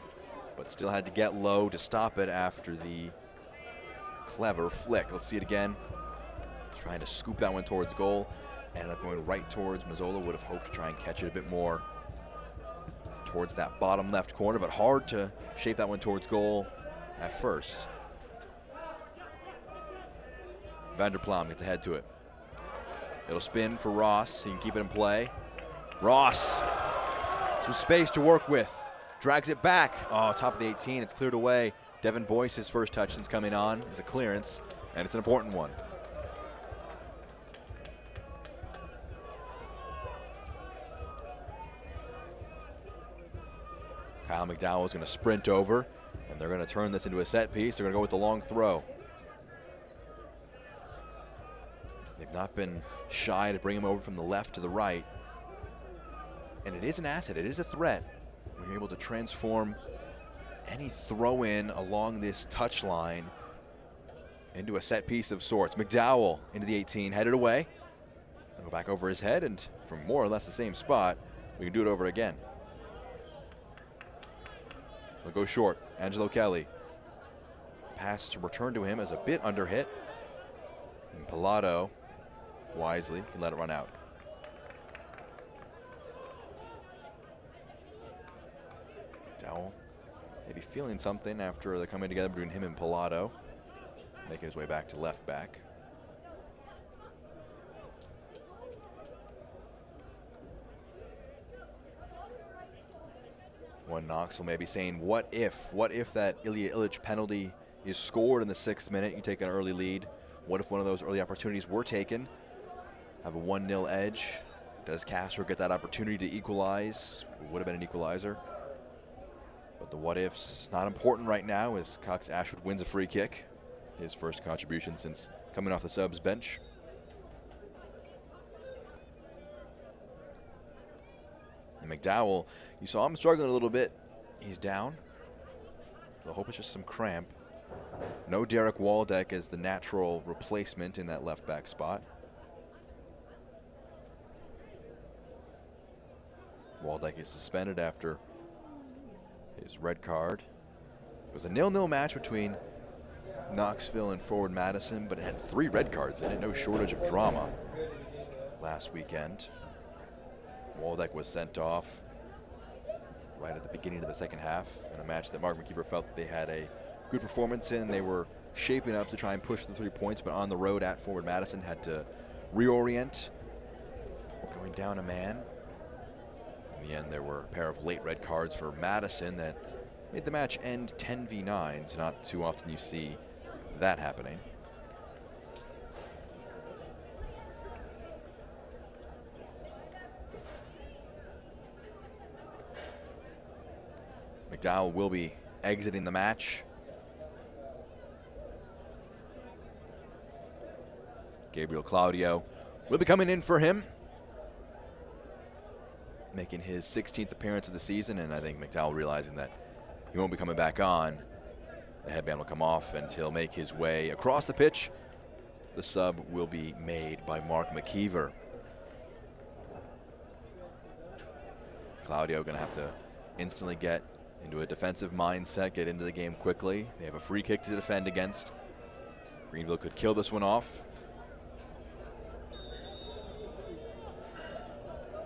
but still had to get low to stop it after the clever flick. Let's see it again. Trying to scoop that one towards goal. Ended up going right towards Mazzola. Would have hoped to try and catch it a bit more towards that bottom left corner, but hard to shape that one towards goal at first. Vanderplam gets ahead to it. It'll spin for Ross. He can keep it in play. Ross, some space to work with. Drags it back. Oh, top of the 18. It's cleared away. Devin Boyce, his first touch since coming on, is a clearance, and it's an important one. Kyle McDowell is going to sprint over, and they're going to turn this into a set piece. They're going to go with the long throw. They've not been shy to bring him over from the left to the right. And it is an asset, it is a threat. When you're able to transform any throw-in along this touch line into a set piece of sorts. McDowell into the 18, headed away. They'll go back over his head, and from more or less the same spot, we can do it over again. They'll go short, Angelo Kelly. Pass to return to him as a bit under hit. And Pilato, wisely, can let it run out. McDowell maybe feeling something after they're coming together between him and Pilato. Making his way back to left back. One Knoxville may be saying, what if that Ilya Illich penalty is scored in the 6th minute, you take an early lead. What if one of those early opportunities were taken? Have a 1-0 edge. Does Castro get that opportunity to equalize? It would have been an equalizer. But the what ifs not important right now as Cox Ashwood wins a free kick. His first contribution since coming off the subs bench. And McDowell, you saw him struggling a little bit. He's down. I hope it's just some cramp. No Derek Waldeck as the natural replacement in that left back spot. Waldeck is suspended after his red card. It was a 0-0 match between Knoxville and Forward Madison, but it had 3 red cards in it. No shortage of drama last weekend. Waldeck was sent off right at the beginning of the second half in a match that Mark McKeever felt that they had a good performance in. They were shaping up to try and push the 3 points, but on the road at Forward Madison had to reorient, going down a man. In the end, there were a pair of late red cards for Madison that made the match end 10v9. So not too often you see that happening. McDowell will be exiting the match. Gabriel Claudio will be coming in for him, making his 16th appearance of the season, and I think McDowell realizing that he won't be coming back on. The headband will come off and he'll make his way across the pitch. The sub will be made by Mark McKeever. Claudio gonna have to instantly get into a defensive mindset, get into the game quickly. They have a free kick to defend against. Greenville could kill this one off.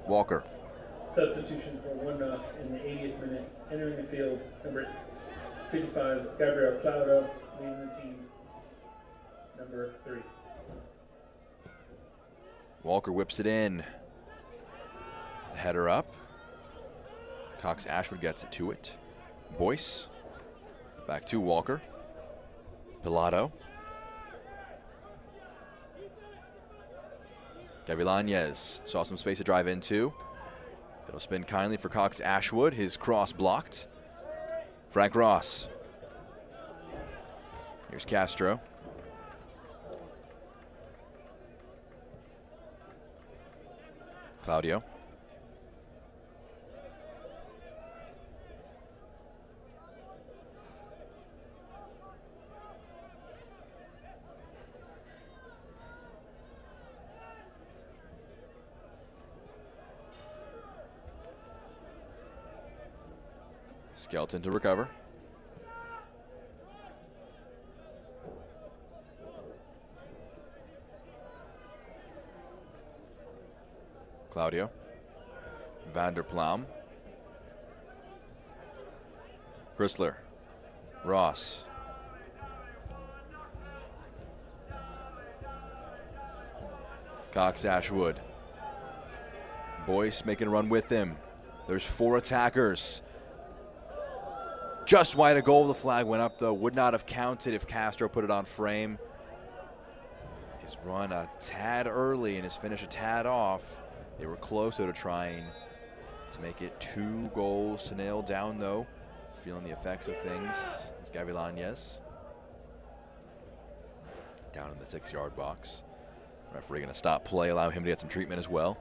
Walker. Substitution for One Knox in the 80th minute. Entering the field, number 55, Gabriel Claudio, leading the team, number 3. Walker whips it in. The header up. Cox Ashwood gets it to it. Boyce. Back to Walker. Pilato. Gavilanes saw some space to drive into. It'll spin kindly for Cox Ashwood. His cross blocked. Frank Ross. Here's Castro. Claudio. Skelton to recover. Claudio. Vanderplam. Chrysler. Ross. Cox Ashwood. Boyce making a run with him. There's 4 attackers. Just wide of goal. The flag went up, though. Would not have counted if Castro put it on frame. His run a tad early and his finish a tad off. They were closer to trying to make it 2 goals to nail down, though. Feeling the effects of things is Gavilanes. Down in the 6-yard box. Referee going to stop play, allow him to get some treatment as well.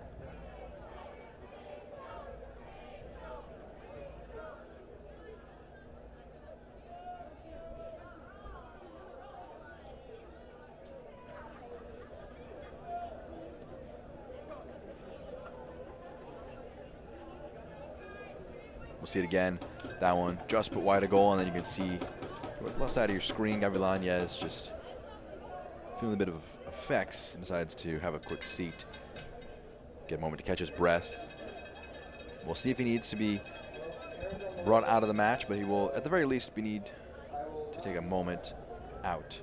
We'll see it again. That one just put wide of goal, and then you can see left side of your screen, Gavilanes just feeling a bit of effects and decides to have a quick seat, get a moment to catch his breath. We'll see if he needs to be brought out of the match, but he will at the very least need to take a moment out.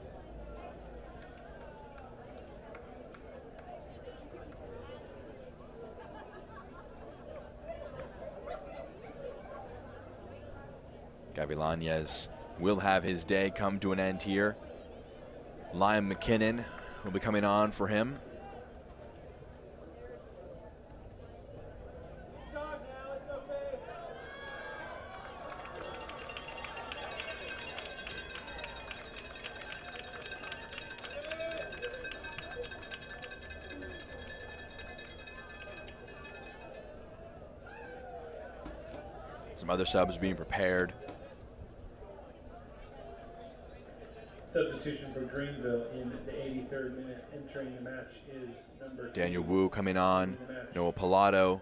Gavilanes will have his day come to an end here. Liam McKinnon will be coming on for him. Some other subs being prepared. Substitution for Greenville in the 83rd minute. Entering the match is number Daniel Wu coming on. Noah Pilato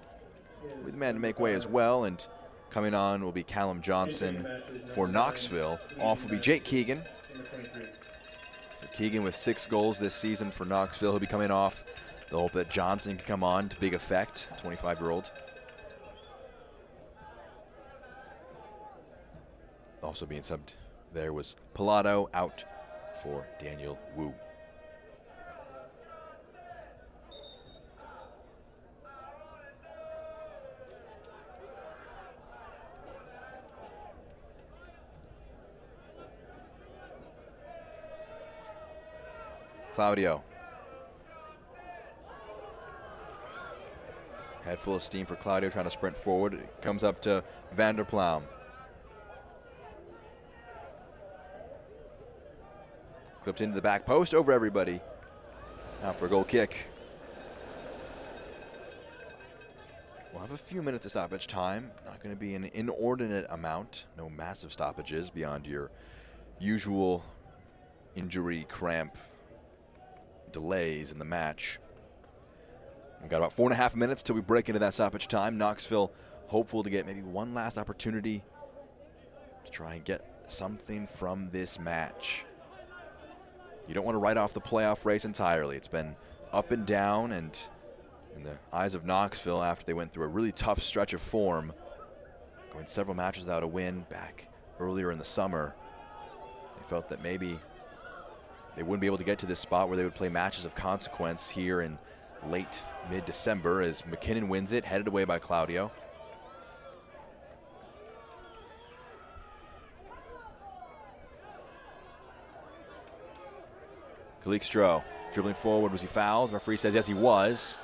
will be the man to make way as well. And coming on will be Callum Johnson for Knoxville. Off will be Jake Keegan. So Keegan with 6 goals this season for Knoxville. He'll be coming off. They'll hope that Johnson can come on to big effect, 25-year-old. Also being subbed there was Pilato, out for Daniel Wu. Claudio. Head full of steam for Claudio, trying to sprint forward. It comes up to Vanderploem. Clipped into the back post, over everybody. Now for a goal kick. We'll have a few minutes of stoppage time. Not going to be an inordinate amount. No massive stoppages beyond your usual injury, cramp, delays in the match. We've got about 4.5 minutes till we break into that stoppage time. Knoxville hopeful to get maybe one last opportunity to try and get something from this match. You don't want to write off the playoff race entirely. It's been up and down, and in the eyes of Knoxville, after they went through a really tough stretch of form, going several matches without a win back earlier in the summer, they felt that maybe they wouldn't be able to get to this spot where they would play matches of consequence here in late mid-December, as McKinnon wins it, headed away by Claudio. Calixto dribbling forward. Was he fouled? Referee says yes, he was.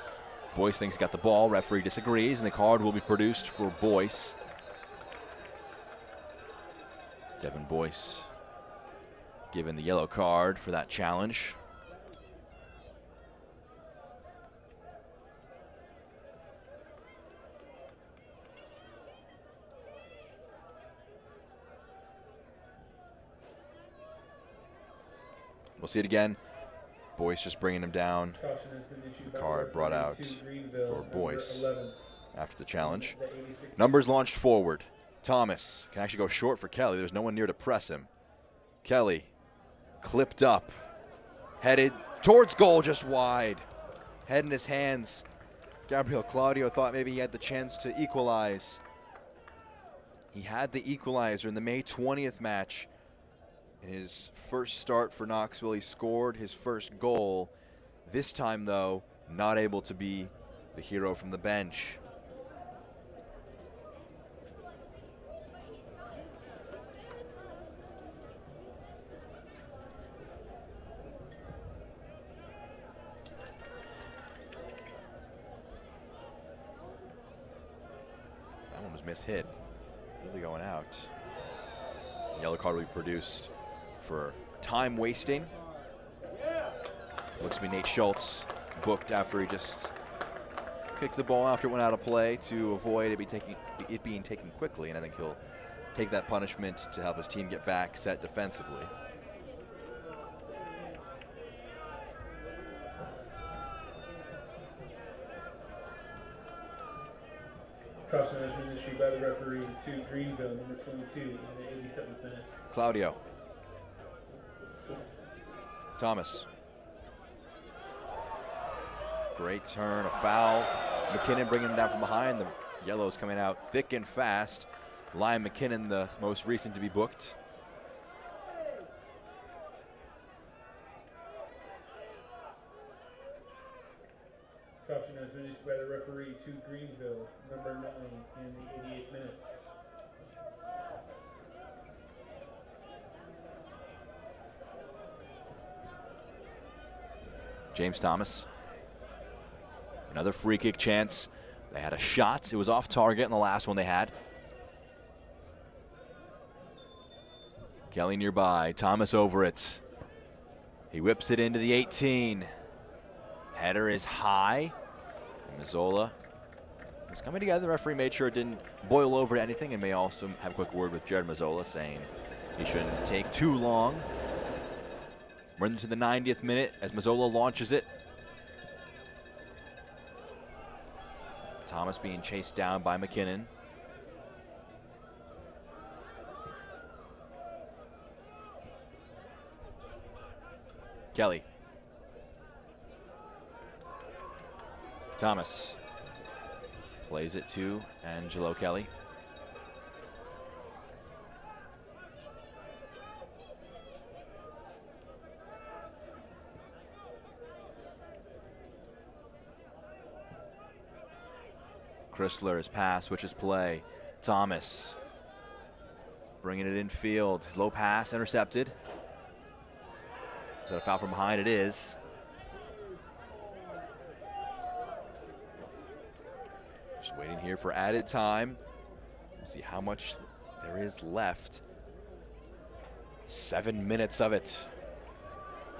Boyce thinks he got the ball. Referee disagrees, and the card will be produced for Boyce. Devin Boyce given the yellow card for that challenge. We'll see it again. Boyce just bringing him down. The card brought out for Boyce after the challenge. Numbers launched forward. Thomas can actually go short for Kelly. There's no one near to press him. Kelly clipped up, headed towards goal, just wide. Head in his hands. Gabriel Claudio thought maybe he had the chance to equalize. He had the equalizer in the May 20th match. In his first start for Knoxville, he scored his first goal. This time, though, not able to be the hero from the bench. That one was mishit. Really going out. The yellow card will be produced for time wasting. Looks to be Nate Schultz, booked after he just kicked the ball after it went out of play to avoid it being taken quickly, and I think he'll take that punishment to help his team get back set defensively. Crossing has been issued by the referee to Greenville, number 22, in the 87th minute. Claudio. Thomas. Great turn, a foul. McKinnon bringing him down from behind. The yellow's coming out thick and fast. Liam McKinnon, the most recent to be booked. Caution has been issued by the referee to Greenville, number 9, in the 88th minute. James Thomas. Another free kick chance. They had a shot. It was off target in the last one they had. Kelly nearby. Thomas over it. He whips it into the 18. Header is high. And Mazzola was coming together. The referee made sure it didn't boil over to anything, and may also have a quick word with Jared Mazzola saying he shouldn't take too long. We're into the 90th minute as Mazzola launches it. Thomas being chased down by McKinnon. Kelly. Thomas plays it to Angelo Kelly. Chrysler's pass switches play. Thomas bringing it in field. His low pass intercepted. Is that a foul from behind? It is. Just waiting here for added time. We'll see how much there is left. 7 minutes of it.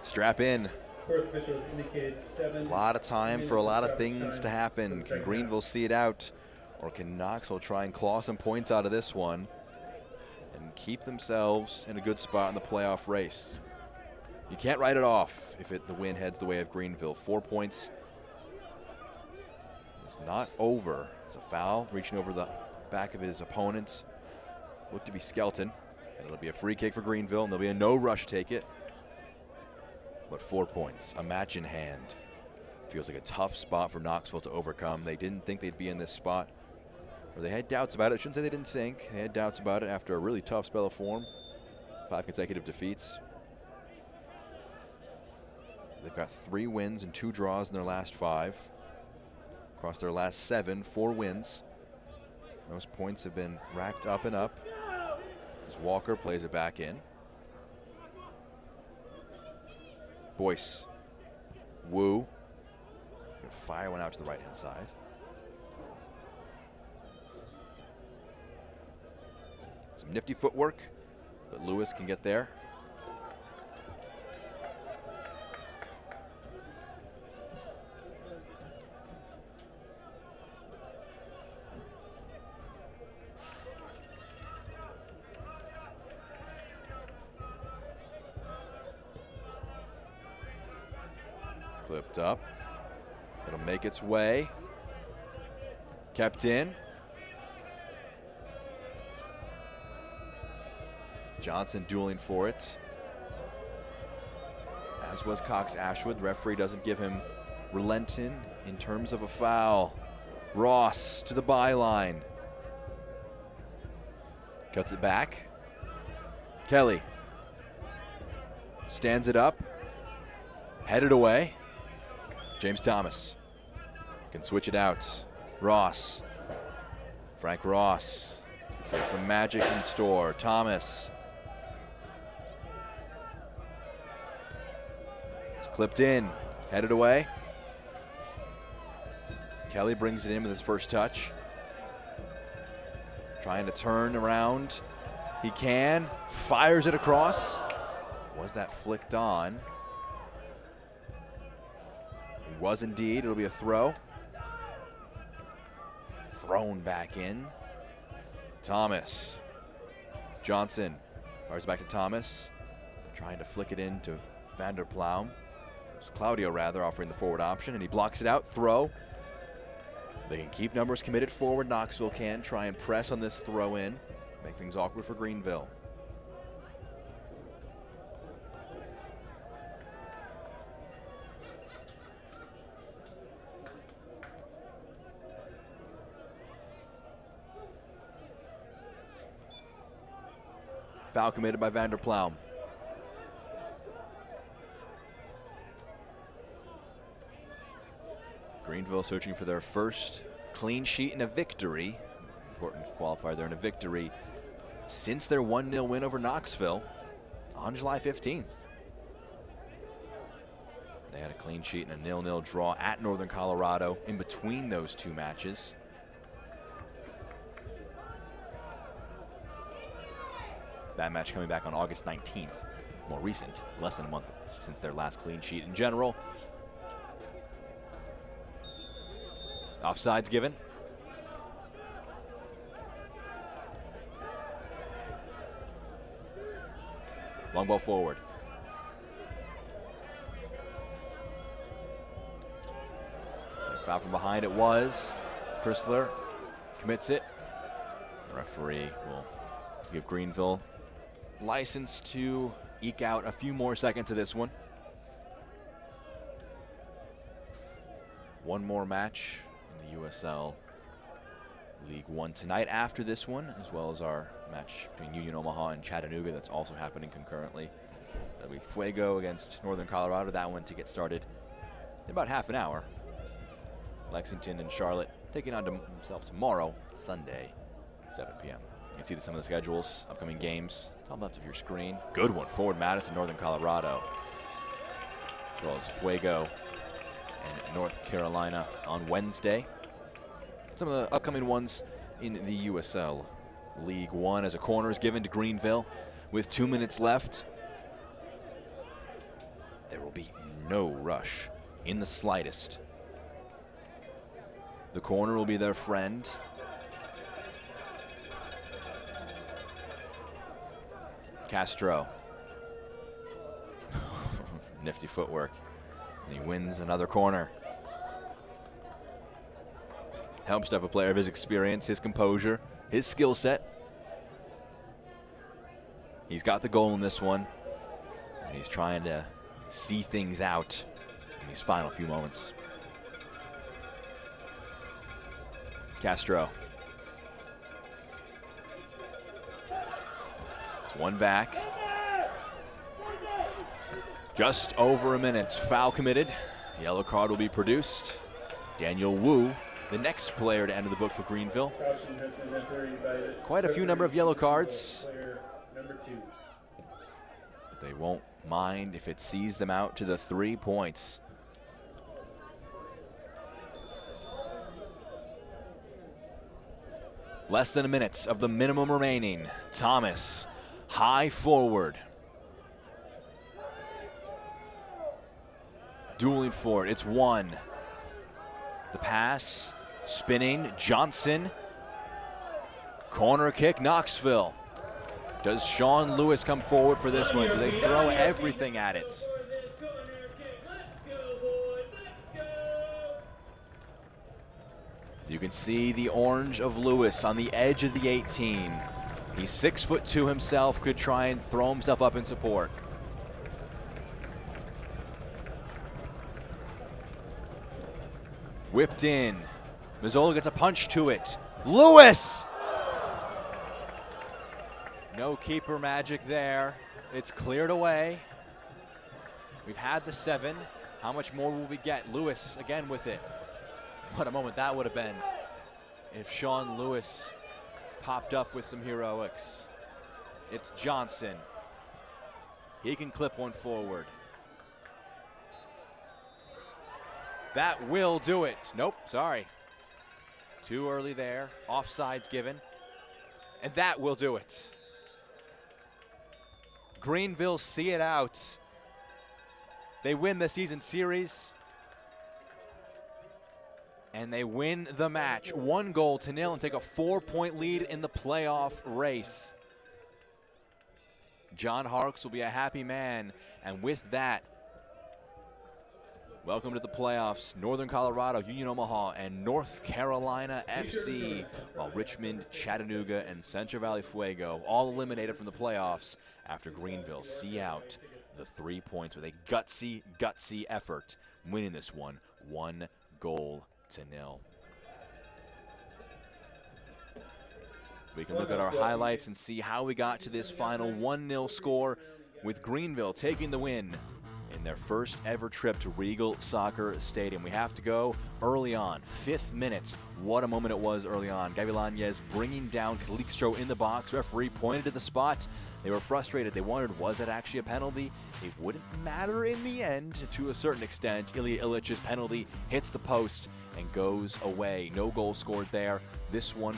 Strap in. A lot of time for a lot of things to happen. Can Greenville see it out, or can Knoxville try and claw some points out of this one and keep themselves in a good spot in the playoff race? You can't write it off if the win heads the way of Greenville. 4 points. It's not over. It's a foul reaching over the back of his opponents. Looked to be Skelton, and it'll be a free kick for Greenville, and there'll be a no rush to take it. But 4 points, a match in hand. Feels like a tough spot for Knoxville to overcome. They didn't think they'd be in this spot, or they had doubts about it. I shouldn't say they didn't think. They had doubts about it after a really tough spell of form. 5 consecutive defeats. They've got 3 wins and 2 draws in their last 5. Across their last 7, 4 wins. Those points have been racked up and up as Walker plays it back in. Boyce. Wu. Gonna fire one out to the right-hand side. Some nifty footwork, but Lewis can get there. Clipped up. It'll make its way. Kept in. Johnson dueling for it. As was Cox Ashwood. The referee doesn't give him relenting in terms of a foul. Ross to the byline. Cuts it back. Kelly. Stands it up. Headed away. James Thomas can switch it out. Ross. Frank Ross. He's got some magic in store. Thomas. It's clipped in. Headed away. Kelly brings it in with his first touch. Trying to turn around. He can. Fires it across. Was that flicked on? It was indeed. It'll be a throw. Thrown back in. Thomas. Johnson fires back to Thomas. Trying to flick it into Vanderploum. It's Claudio rather, offering the forward option, and he blocks it out. Throw. They can keep numbers committed forward. Knoxville can try and press on this throw in. Make things awkward for Greenville. Foul committed by Vanderploum. Greenville searching for their first clean sheet and a victory. Important qualifier there, in a victory since their 1-0 win over Knoxville on July 15th. They had a clean sheet and a 0-0 draw at Northern Colorado in between those two matches. That match coming back on August 19th, more recent, less than a month since their last clean sheet in general. Offsides given. Long ball forward. So foul from behind it was. Chrysler commits it. The referee will give Greenville license to eke out a few more seconds of this one. One more match in the USL League One tonight after this one, as well as our match between Union Omaha and Chattanooga that's also happening concurrently. That'll be Fuego against Northern Colorado, that one to get started in about half an hour. Lexington and Charlotte taking on themselves tomorrow, Sunday, 7 p.m. You can see some of the schedules, upcoming games, top left of your screen. Good one, Forward Madison, Northern Colorado, as well as Fuego and North Carolina on Wednesday. Some of the upcoming ones in the USL League One, as a corner is given to Greenville with 2 minutes left. There will be no rush in the slightest. The corner will be their friend. Castro. Nifty footwork. And he wins another corner. Helps to have a player of his experience, his composure, his skill set. He's got the goal in this one, and he's trying to see things out in these final few moments. Castro. It's one back. Just over a minute. Foul committed. Yellow card will be produced. Daniel Wu, the next player to enter the book for Greenville. Quite a few number of yellow cards. But they won't mind if it sees them out to the 3 points. Less than a minute of the minimum remaining. Thomas, high forward. Dueling for it, it's one. The pass, spinning, Johnson. Corner kick, Knoxville. Does Sean Lewis come forward for this one? Do they throw everything at it? You can see the orange of Lewis on the edge of the 18. He's 6'2" himself, could try and throw himself up in support. Whipped in. Mazzola gets a punch to it. Lewis! No keeper magic there. It's cleared away. We've had the 7. How much more will we get? Lewis again with it. What a moment that would have been if Sean Lewis popped up with some heroics. It's Johnson. He can clip one forward. That will do it. Nope, sorry. Too early there. Offsides given. And that will do it. Greenville see it out. They win the season series. And they win the match. 1-0 and take a 4-point lead in the playoff race. John Harkes will be a happy man. And with that, welcome to the playoffs. Northern Colorado, Union Omaha, and North Carolina FC, while Richmond, Chattanooga, and Central Valley Fuego all eliminated from the playoffs after Greenville see out the 3 points with a gutsy effort, winning this one 1-0. We can look at our highlights and see how we got to this final 1-0 score, with Greenville taking the win in their first ever trip to Regal Soccer Stadium. We have to go early on, 5th minute. What a moment it was early on. Gavilanes bringing down Calixto in the box. Referee pointed to the spot. They were frustrated. They wondered, was it actually a penalty? It wouldn't matter in the end to a certain extent. Ilya Illich's penalty hits the post and goes away. No goal scored there. This one,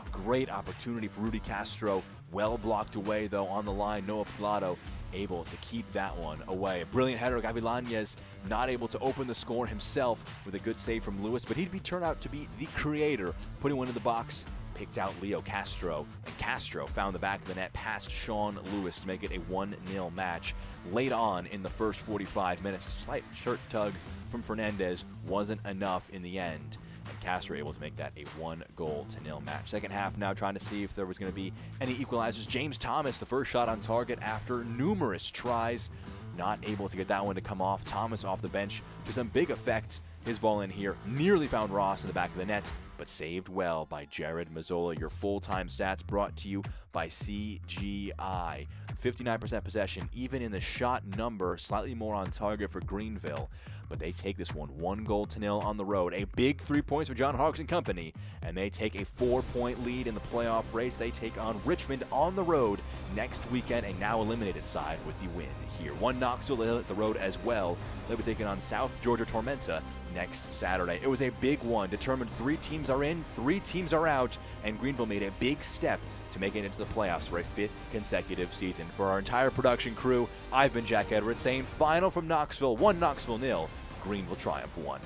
a great opportunity for Rudy Castro. Well blocked away, though, on the line. Noah Pilato able to keep that one away. A brilliant header. Gavilanes not able to open the score himself with a good save from Lewis, but he'd turn out to be the creator, putting one in the box. Picked out Leo Castro, and Castro found the back of the net past Sean Lewis to make it a 1-0 match. Late on in the first 45 minutes, slight shirt tug from Fernandez wasn't enough in the end, and Castro able to make that a 1-0 match. Second half now trying to see if there was going to be any equalizers. James Thomas, the first shot on target after numerous tries, not able to get that one to come off. Thomas off the bench to some big effect. His ball in here nearly found Ross in the back of the net, but saved well by Jared Mazzola. Your full-time stats brought to you by CGI. 59% possession, even in the shot number, slightly more on target for Greenville, but they take this one 1-0 on the road. A big 3 points for John Harkes and company, and they take a 4-point lead in the playoff race. They take on Richmond on the road next weekend, a now eliminated side with the win here. Knoxville at the road as well. They'll be taking on South Georgia Tormenta next Saturday. It was a big one, determined 3 teams are in, 3 teams are out, and Greenville made a big step to make it into the playoffs for a 5th consecutive season. For our entire production crew, I've been Jack Edwards saying final from Knoxville, 1 Knoxville 0, Greenville Triumph 1.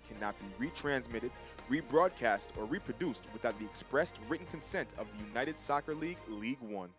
Cannot be retransmitted, rebroadcast, or reproduced without the expressed written consent of the United Soccer League, League One.